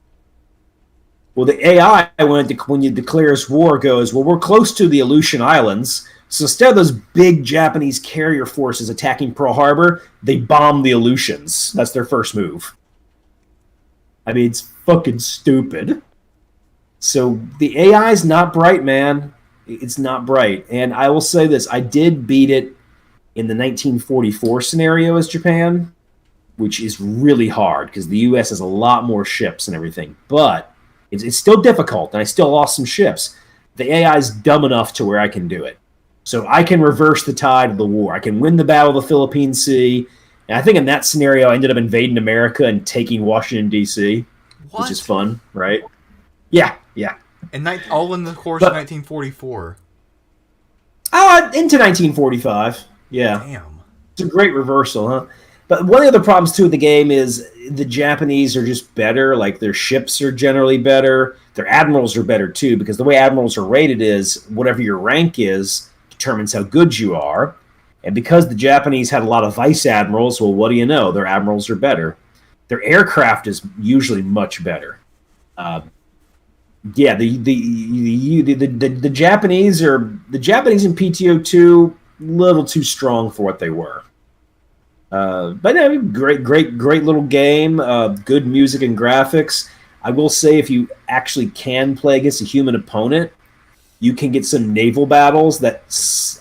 Well, the AI, when you declares war, goes, well, we're close to the Aleutian Islands, so instead of those big Japanese carrier forces attacking Pearl Harbor, they bomb the Aleutians. That's their first move. I mean, it's fucking stupid. So the AI is not bright, man. It's not bright. And I will say this. I did beat it in the 1944 scenario as Japan, which is really hard because the U.S. has a lot more ships and everything. But it's still difficult, and I still lost some ships. The AI is dumb enough to where I can do it. So I can reverse the tide of the war. I can win the Battle of the Philippine Sea. And I think in that scenario, I ended up invading America and taking Washington, D.C., which is fun, right? Yeah. And all in the course of 1944. Into 1945. Yeah. Damn. It's a great reversal, huh? But one of the other problems, too, with the game is the Japanese are just better. Like, their ships are generally better. Their admirals are better, too, because the way admirals are rated is whatever your rank is determines how good you are. And because the Japanese had a lot of vice admirals, well, what do you know? Their admirals are better. Their aircraft is usually much better. Yeah, the Japanese in PTO2 a little too strong for what they were. But no, great little game. Good music and graphics. I will say, if you actually can play against a human opponent, you can get some naval battles that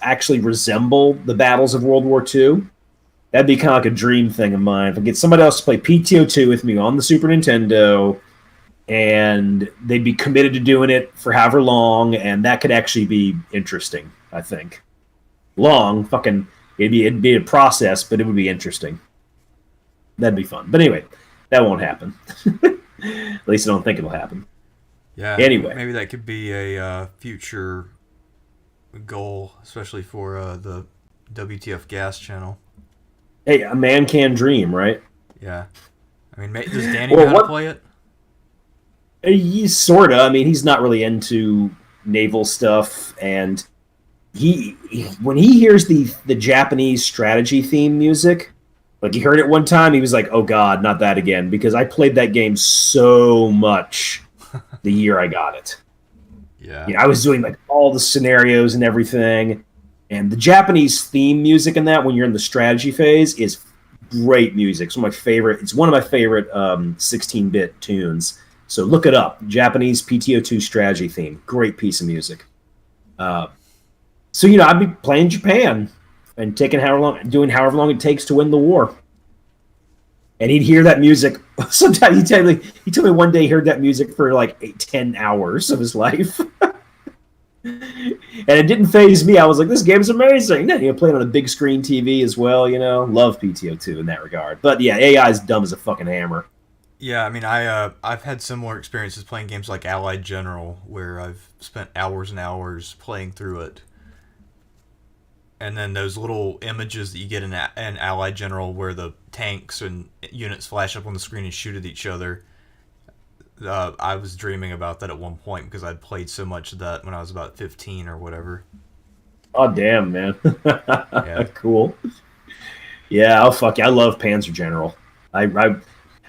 actually resemble the battles of World War II. That'd be kind of like a dream thing of mine. If I get somebody else to play PTO2 with me on the Super Nintendo, and they'd be committed to doing it for however long, and that could actually be interesting, I think. It'd be a process, but it would be interesting. That'd be fun. But anyway, that won't happen. At least I don't think it'll happen. Yeah. Anyway. Maybe that could be a future goal, especially for the WTF Gas channel. Hey, a man can dream, right? Yeah. I mean, does Danny know how to play it? He's sorta. I mean, he's not really into naval stuff, and he when he hears the Japanese strategy theme music, like he heard it one time, he was like, "Oh God, not that again!" Because I played that game so much the year I got it. Yeah, I was doing like all the scenarios and everything, and the Japanese theme music in that when you're in the strategy phase is great music. It's one of my favorite 16-bit tunes. So look it up. Japanese PTO2 strategy theme. Great piece of music. So, I'd be playing Japan and doing however long it takes to win the war. And he'd hear that music. Sometimes he told me one day he heard that music for like 10 hours of his life. And it didn't faze me. I was like, this game's amazing. And then, playing on a big screen TV as well, Love PTO2 in that regard. But yeah, AI is dumb as a fucking hammer. Yeah, I mean, I've had similar experiences playing games like Allied General, where I've spent hours and hours playing through it. And then those little images that you get in Allied General where the tanks and units flash up on the screen and shoot at each other. I was dreaming about that at one point because I'd played so much of that when I was about 15 or whatever. Oh, damn, man. Yeah. Cool. Yeah, oh, fuck yeah. I love Panzer General.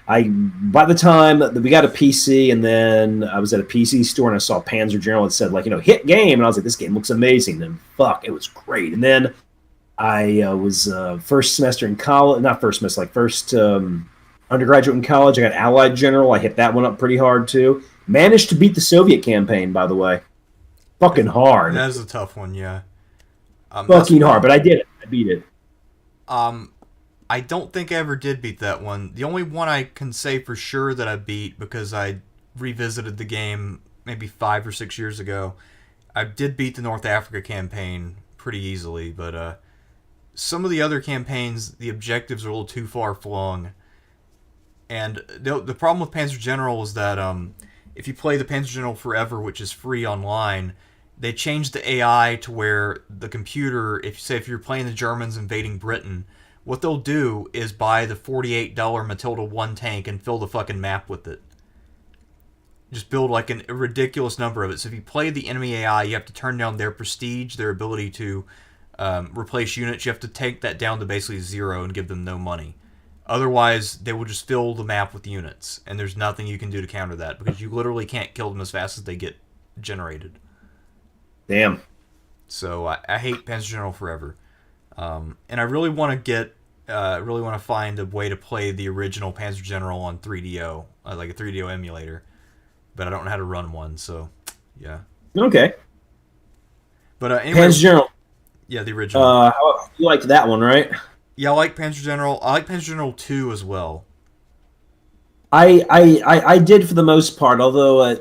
By the time that we got a PC, and then I was at a PC store and I saw Panzer General, it said hit game, and I was like, this game looks amazing. And fuck, it was great. And then I was first semester in college, not first semester, like first undergraduate in college. I got Allied General. I hit that one up pretty hard too. Managed to beat the Soviet campaign, by the way. fucking hard, That is a tough one, yeah. That's fucking hard. one. But I did it. I beat it. Um, I don't think I ever did beat that one. The only one I can say for sure that I beat because I revisited the game maybe 5 or 6 years ago. I did beat the North Africa campaign pretty easily, but some of the other campaigns, the objectives are a little too far flung. And the problem with Panzer General is that if you play the Panzer General Forever, which is free online, they changed the AI to where the computer, if you're playing the Germans invading Britain, what they'll do is buy the $48 Matilda 1 tank and fill the fucking map with it. Just build like a ridiculous number of it. So if you play the enemy AI, you have to turn down their prestige, their ability to replace units. You have to take that down to basically zero and give them no money. Otherwise, they will just fill the map with units, and there's nothing you can do to counter that because you literally can't kill them as fast as they get generated. Damn. So I hate Panzer General Forever, and I really want to really want to find a way to play the original Panzer General on 3DO, like a 3DO emulator, but I don't know how to run one. So, yeah. Okay. But anyway, Panzer General. Yeah, the original. You liked that one, right? Yeah, I like Panzer General. I like Panzer General 2 as well. I did for the most part, although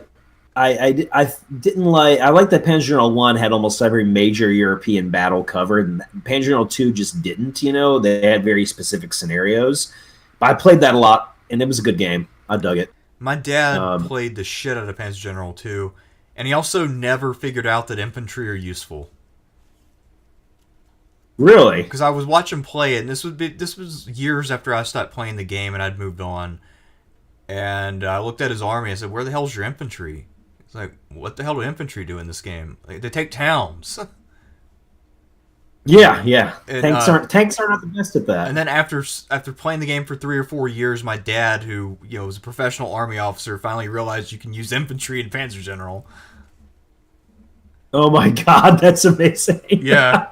I didn't like. I like that Panzer General 1 had almost every major European battle covered, and Panzer General 2 just didn't. They had very specific scenarios. But I played that a lot, and it was a good game. I dug it. My dad played the shit out of Panzer General 2, and he also never figured out that infantry are useful. Really? Because I was watching play it, and this was years after I stopped playing the game and I'd moved on. And I looked at his army and I said, "Where the hell's your infantry?" He's like, "What the hell do infantry do in this game? Like, they take towns." Yeah. And, tanks aren't the best at that. And then after playing the game for 3 or 4 years, my dad, who was a professional army officer, finally realized you can use infantry in Panzer General. Oh my god, that's amazing. Yeah.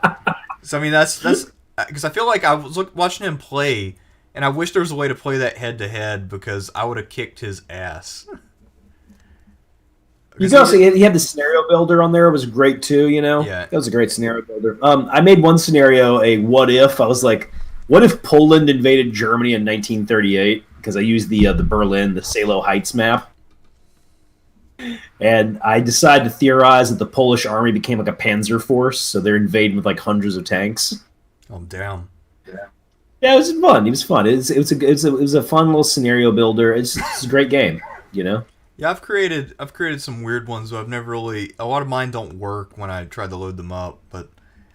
So I mean that's because I feel like I was watching him play, and I wish there was a way to play that head to head because I would have kicked his ass. You can also he had the scenario builder on there. It was great too. Yeah, that was a great scenario builder. I made one scenario a what if. I was like, what if Poland invaded Germany in 1938? Because I used the Berlin, the Salo Heights map. And I decided to theorize that the Polish army became like a panzer force, so they're invading with like hundreds of tanks. Oh damn! Yeah, it was fun. It was fun. It was a fun little scenario builder. It's a great game. Yeah, I've created some weird ones, but I've never really. A lot of mine don't work when I try to load them up. But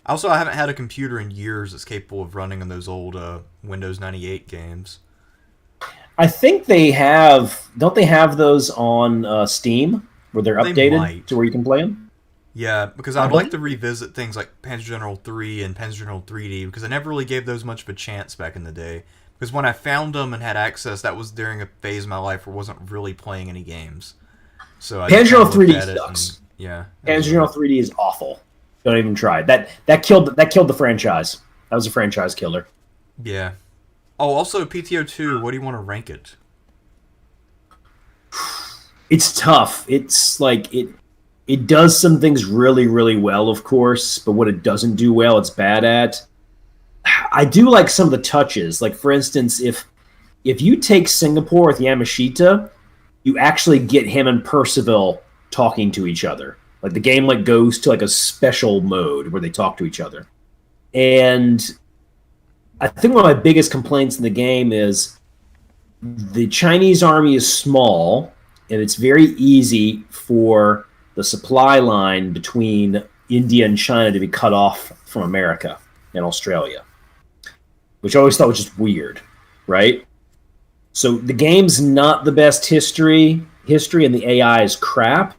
also, I haven't had a computer in years that's capable of running on those old Windows 98 games. I think they have. Don't they have those on Steam where they're updated to where you can play them? Yeah, because I'd like to revisit things like Panzer General 3 and Panzer General 3D because I never really gave those much of a chance back in the day. Because when I found them and had access, that was during a phase of my life where I wasn't really playing any games. So Panzer General 3D sucks. Yeah, Panzer General 3D is awful. Don't even try it. That killed the franchise. That was a franchise killer. Yeah. Oh, also PTO 2. What do you want to rank it? It's tough. It's like it does some things really, really well, of course, but what it doesn't do well, it's bad at. I do like some of the touches. Like, for instance, if you take Singapore with Yamashita, you actually get him and Percival talking to each other. Like, the game goes to a special mode where they talk to each other. And I think one of my biggest complaints in the game is the Chinese army is small, and it's very easy for the supply line between India and China to be cut off from America and Australia, which I always thought was just weird, right? So the game's not the best history, and the AI is crap,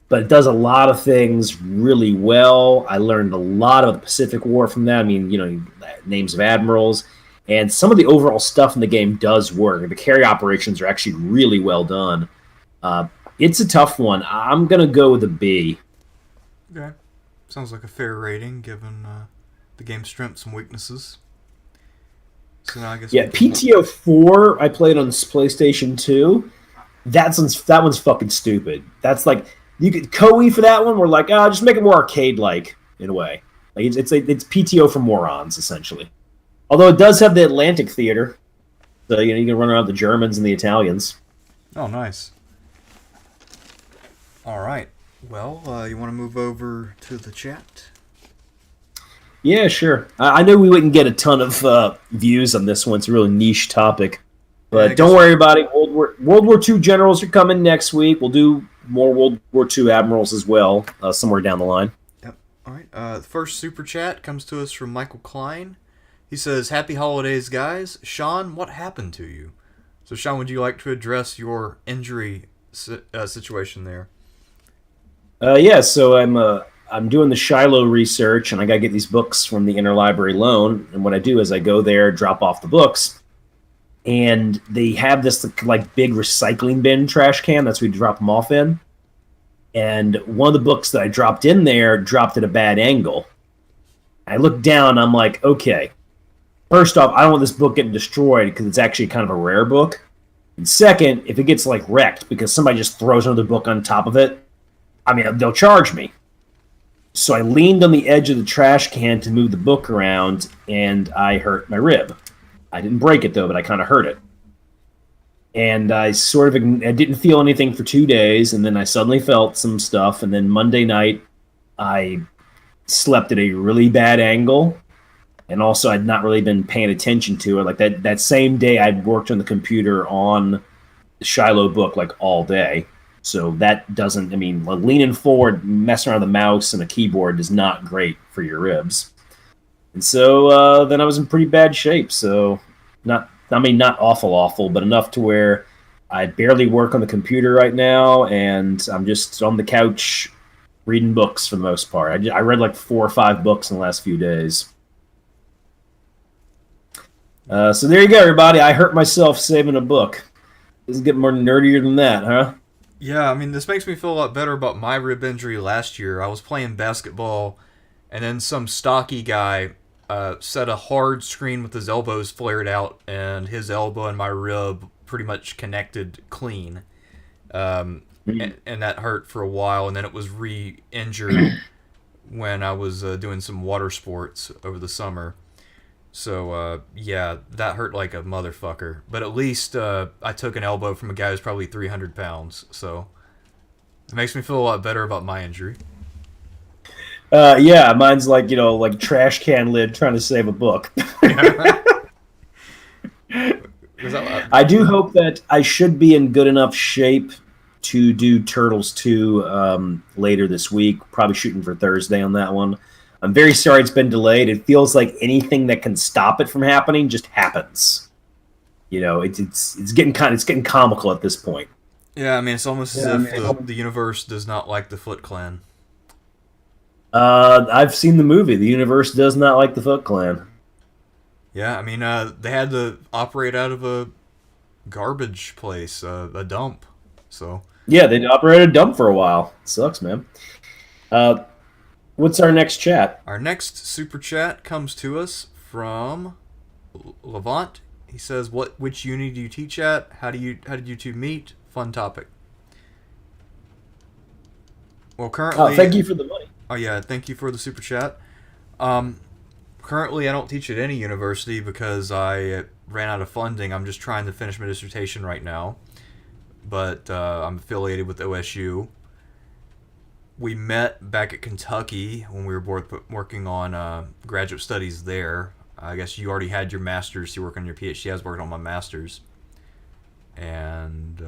but it does a lot of things really well. I learned a lot about the Pacific War from that. I mean, names of admirals, and some of the overall stuff in the game does work. The carry operations are actually really well done. It's a tough one. I'm going to go with a B. Okay. Sounds like a fair rating given the game's strengths and weaknesses. So now I guess PTO 4 I played on PlayStation 2. That one's fucking stupid. That's like You could Koei for that one. We're like, just make it more arcade-like in a way. Like it's PTO for morons essentially. Although it does have the Atlantic Theater, so you can run around with the Germans and the Italians. Oh, nice. All right. Well, you want to move over to the chat? Yeah, sure. I know we wouldn't get a ton of views on this one. It's a really niche topic. Yeah, I But guess. don't worry about it. World War II generals are coming next week. We'll do more World War II admirals as well, somewhere down the line. Yep. All right. The first super chat comes to us from Michael Klein. He says, "Happy holidays, guys. Sean, what happened to you?" So, Sean, would you like to address your injury situation there? Yeah, so I'm doing the Shiloh research, and I got to get these books from the interlibrary loan. And what I do is I go there, drop off the books, and they have this like big recycling bin trash can. That's where we drop them off in. And one of the books that I dropped in there dropped at a bad angle. I look down, I'm like, okay, first off, I don't want this book getting destroyed because it's actually kind of a rare book. And second, if it gets like wrecked because somebody just throws another book on top of it, I mean, they'll charge me. So I leaned on the edge of the trash can to move the book around, and I hurt my rib. I didn't break it though, but I kind of hurt it. And I didn't feel anything for 2 days, and then I suddenly felt some stuff. And then Monday night, I slept at a really bad angle, and also I'd not really been paying attention to it. Like that same day, I'd worked on the computer on the Shiloh book like all day. So that doesn't, I mean, like leaning forward, messing around with the mouse and a keyboard is not great for your ribs. And so then I was in pretty bad shape. So not awful, but enough to where I barely work on the computer right now, and I'm just on the couch reading books for the most part. I read like 4 or 5 books in the last few days. So there you go, everybody. I hurt myself saving a book. Doesn't get more nerdier than that, huh? Yeah, I mean, this makes me feel a lot better about my rib injury last year. I was playing basketball, and then some stocky guy set a hard screen with his elbows flared out, and his elbow and my rib pretty much connected clean. And that hurt for a while, and then it was re-injured when I was doing some water sports over the summer. So, yeah, that hurt like a motherfucker. But at least I took an elbow from a guy who's probably 300 pounds. So it makes me feel a lot better about my injury. Yeah, mine's like, like trash can lid trying to save a book. I do hope that I should be in good enough shape to do Turtles 2 later this week. Probably shooting for Thursday on that one. I'm very sorry it's been delayed. It feels like anything that can stop it from happening just happens. It's getting comical at this point. Yeah, I mean, it's almost as if the universe does not like the Foot Clan. I've seen the movie. The universe does not like the Foot Clan. Yeah, I mean, they had to operate out of a garbage place, a dump. So yeah, they operated a dump for a while. It sucks, man. What's our next chat? Our next super chat comes to us from Levant. He says, which uni do you teach at? How did you two meet? Fun topic. Well, currently... thank you for the money. Oh, yeah, thank you for the super chat. Currently, I don't teach at any university because I ran out of funding. I'm just trying to finish my dissertation right now. But I'm affiliated with OSU. We met back at Kentucky when we were both working on graduate studies there. I guess you already had your master's. You work on your PhD. I was working on my master's. And,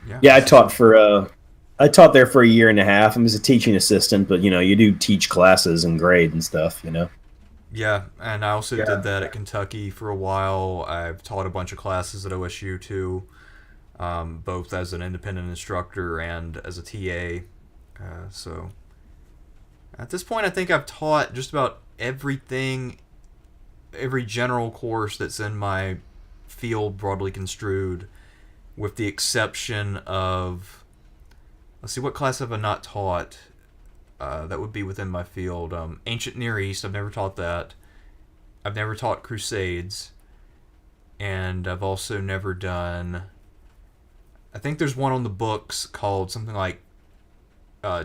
yeah. Yeah, I taught there for a year and a half. I was a teaching assistant, but, you do teach classes and grade and stuff, Yeah, and I also did that at Kentucky for a while. I've taught a bunch of classes at OSU, too. Both as an independent instructor and as a TA. So at this point, I think I've taught just about everything, every general course that's in my field broadly construed, with the exception of, let's see, what class have I not taught that would be within my field? Ancient Near East, I've never taught that. I've never taught Crusades. And I've also never done... I think there's one on the books called something like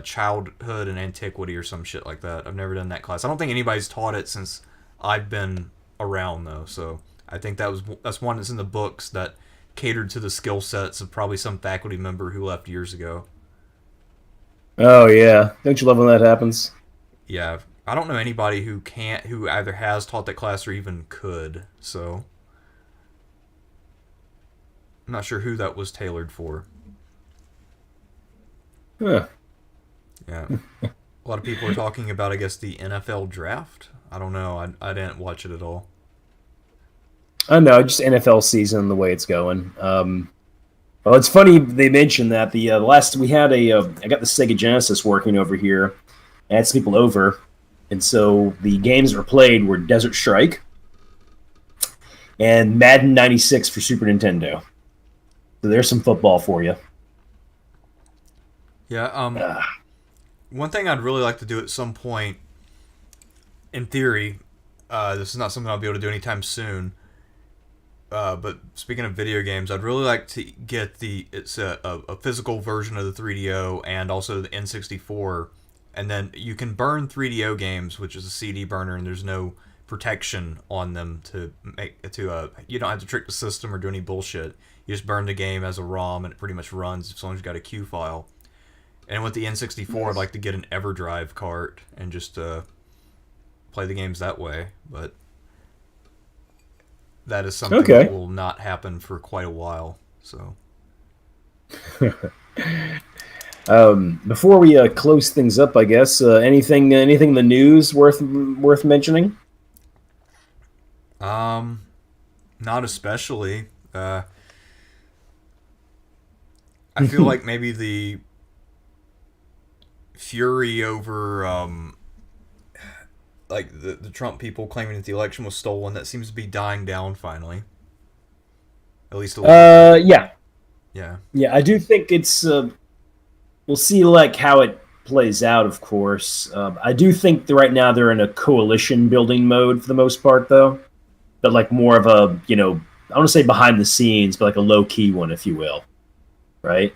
childhood and antiquity or some shit like that. I've never done that class. I don't think anybody's taught it since I've been around though. So I think that's one that's in the books that catered to the skill sets of probably some faculty member who left years ago. Oh yeah, don't you love when that happens? Yeah, I don't know anybody who either has taught that class or even could. So I'm not sure who that was tailored for. Huh. Yeah. A lot of people are talking about, I guess, the NFL draft. I don't know. I didn't watch it at all. I don't know, just NFL season, the way it's going. Well, it's funny they mentioned that the last we had I got the Sega Genesis working over here. I had some people over, and so the games that were played were Desert Strike and Madden '96 for Super Nintendo. So there's some football for you. Yeah. One thing I'd really like to do at some point, in theory, this is not something I'll be able to do anytime soon. But speaking of video games, I'd really like to get it's a physical version of the 3DO and also the N64, and then you can burn 3DO games, which is a CD burner, and there's no protection on them you don't have to trick the system or do any bullshit. You just burn the game as a ROM, and it pretty much runs as long as you got a Q file. And with the N64, I'd like to get an EverDrive cart and just play the games that way, but that is something that will not happen for quite a while. So, before we close things up, I guess anything in the news worth mentioning? Not especially. I feel like maybe the fury over like the Trump people claiming that the election was stolen, that seems to be dying down finally. At least a little bit. Yeah. Yeah. Yeah, I do think it's we'll see like how it plays out, of course. I do think that right now they're in a coalition building mode for the most part though. But like more of a, I don't want to say behind the scenes, but like a low key one, if you will. Right?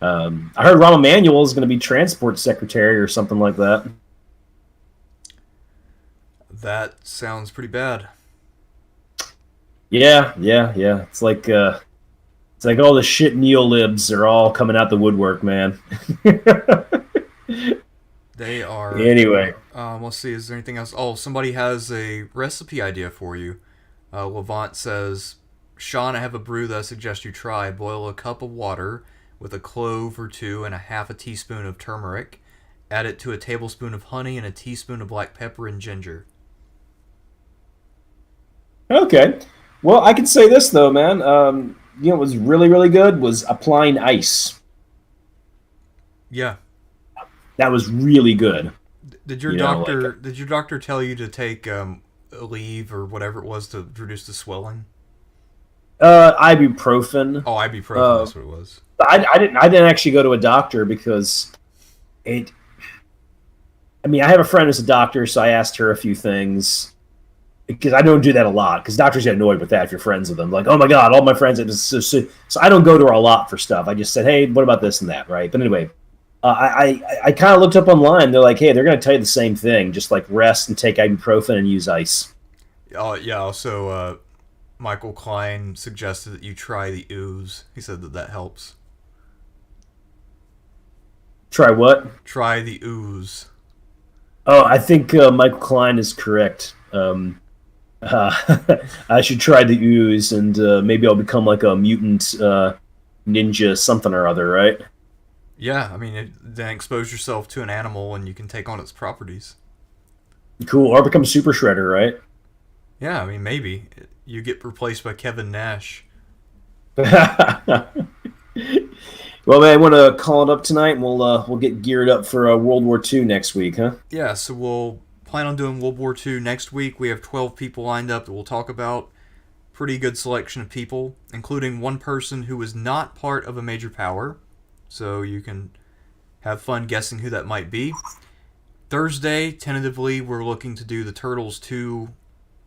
I heard Rahm Emanuel is going to be transport secretary or something like that. That sounds pretty bad. Yeah. It's like all the shit neolibs are all coming out the woodwork, man. They are. Anyway, let's see. Is there anything else? Oh, somebody has a recipe idea for you. Levant says, Sean, I have a brew that I suggest you try. Boil a cup of water with a clove or two and a half a teaspoon of turmeric. Add it to a tablespoon of honey and a teaspoon of black pepper and ginger. okay. Well, I can say this though, man. What was really, really good was applying ice. Yeah. That was really good. Did your doctor tell you to take leave or whatever it was to reduce the swelling? Ibuprofen. Oh, ibuprofen. That's what it was. I didn't actually go to a doctor because I have a friend who's a doctor, so I asked her a few things because I don't do that a lot because doctors get annoyed with that if you're friends with them. Like, oh my god, all my friends. So I don't go to her a lot for stuff. I just said, hey, what about this and that, right? But anyway, I kind of looked up online. They're like, hey, they're going to tell you the same thing. Just like rest and take ibuprofen and use ice. Oh yeah. Also, Michael Klein suggested that you try the ooze. He said that helps. Try what? Try the ooze. Oh, I think Michael Klein is correct. I should try the ooze, and maybe I'll become like a mutant ninja something or other, right? Yeah, I mean, then expose yourself to an animal and you can take on its properties. Cool, or become Super Shredder, right? Yeah, I mean, maybe. You get replaced by Kevin Nash. Well, man, I want to call it up tonight, and we'll get geared up for World War II next week, huh? Yeah, so we'll plan on doing World War II next week. We have 12 people lined up that we'll talk about. Pretty good selection of people, including one person who was not part of a major power. So you can have fun guessing who that might be. Thursday, tentatively, we're looking to do the Turtles 2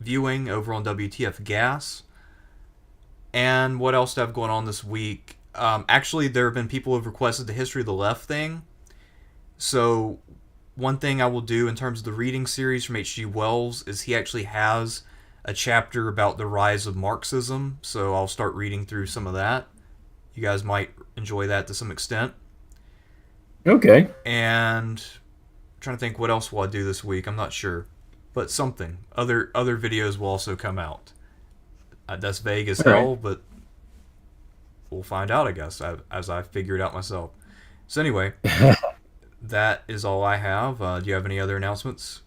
viewing over on WTF Gas. And what else do I have going on this week? Actually, there have been people who have requested the History of the Left thing. So, one thing I will do in terms of the reading series from H.G. Wells is he actually has a chapter about the rise of Marxism. So, I'll start reading through some of that. You guys might enjoy that to some extent. Okay. And I'm trying to think what else will I do this week. I'm not sure, but something. Other videos will also come out. That's vague as All right. hell, but we'll find out, I guess, as I figure it out myself. So anyway, that is all I have. Do you have any other announcements?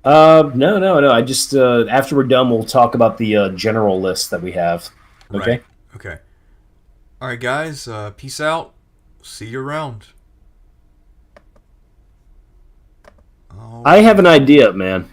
No, no, no. I just after we're done, we'll talk about the general list that we have. Right. Okay. Okay. All right, guys. Peace out. See you around. I All have right. an idea, man.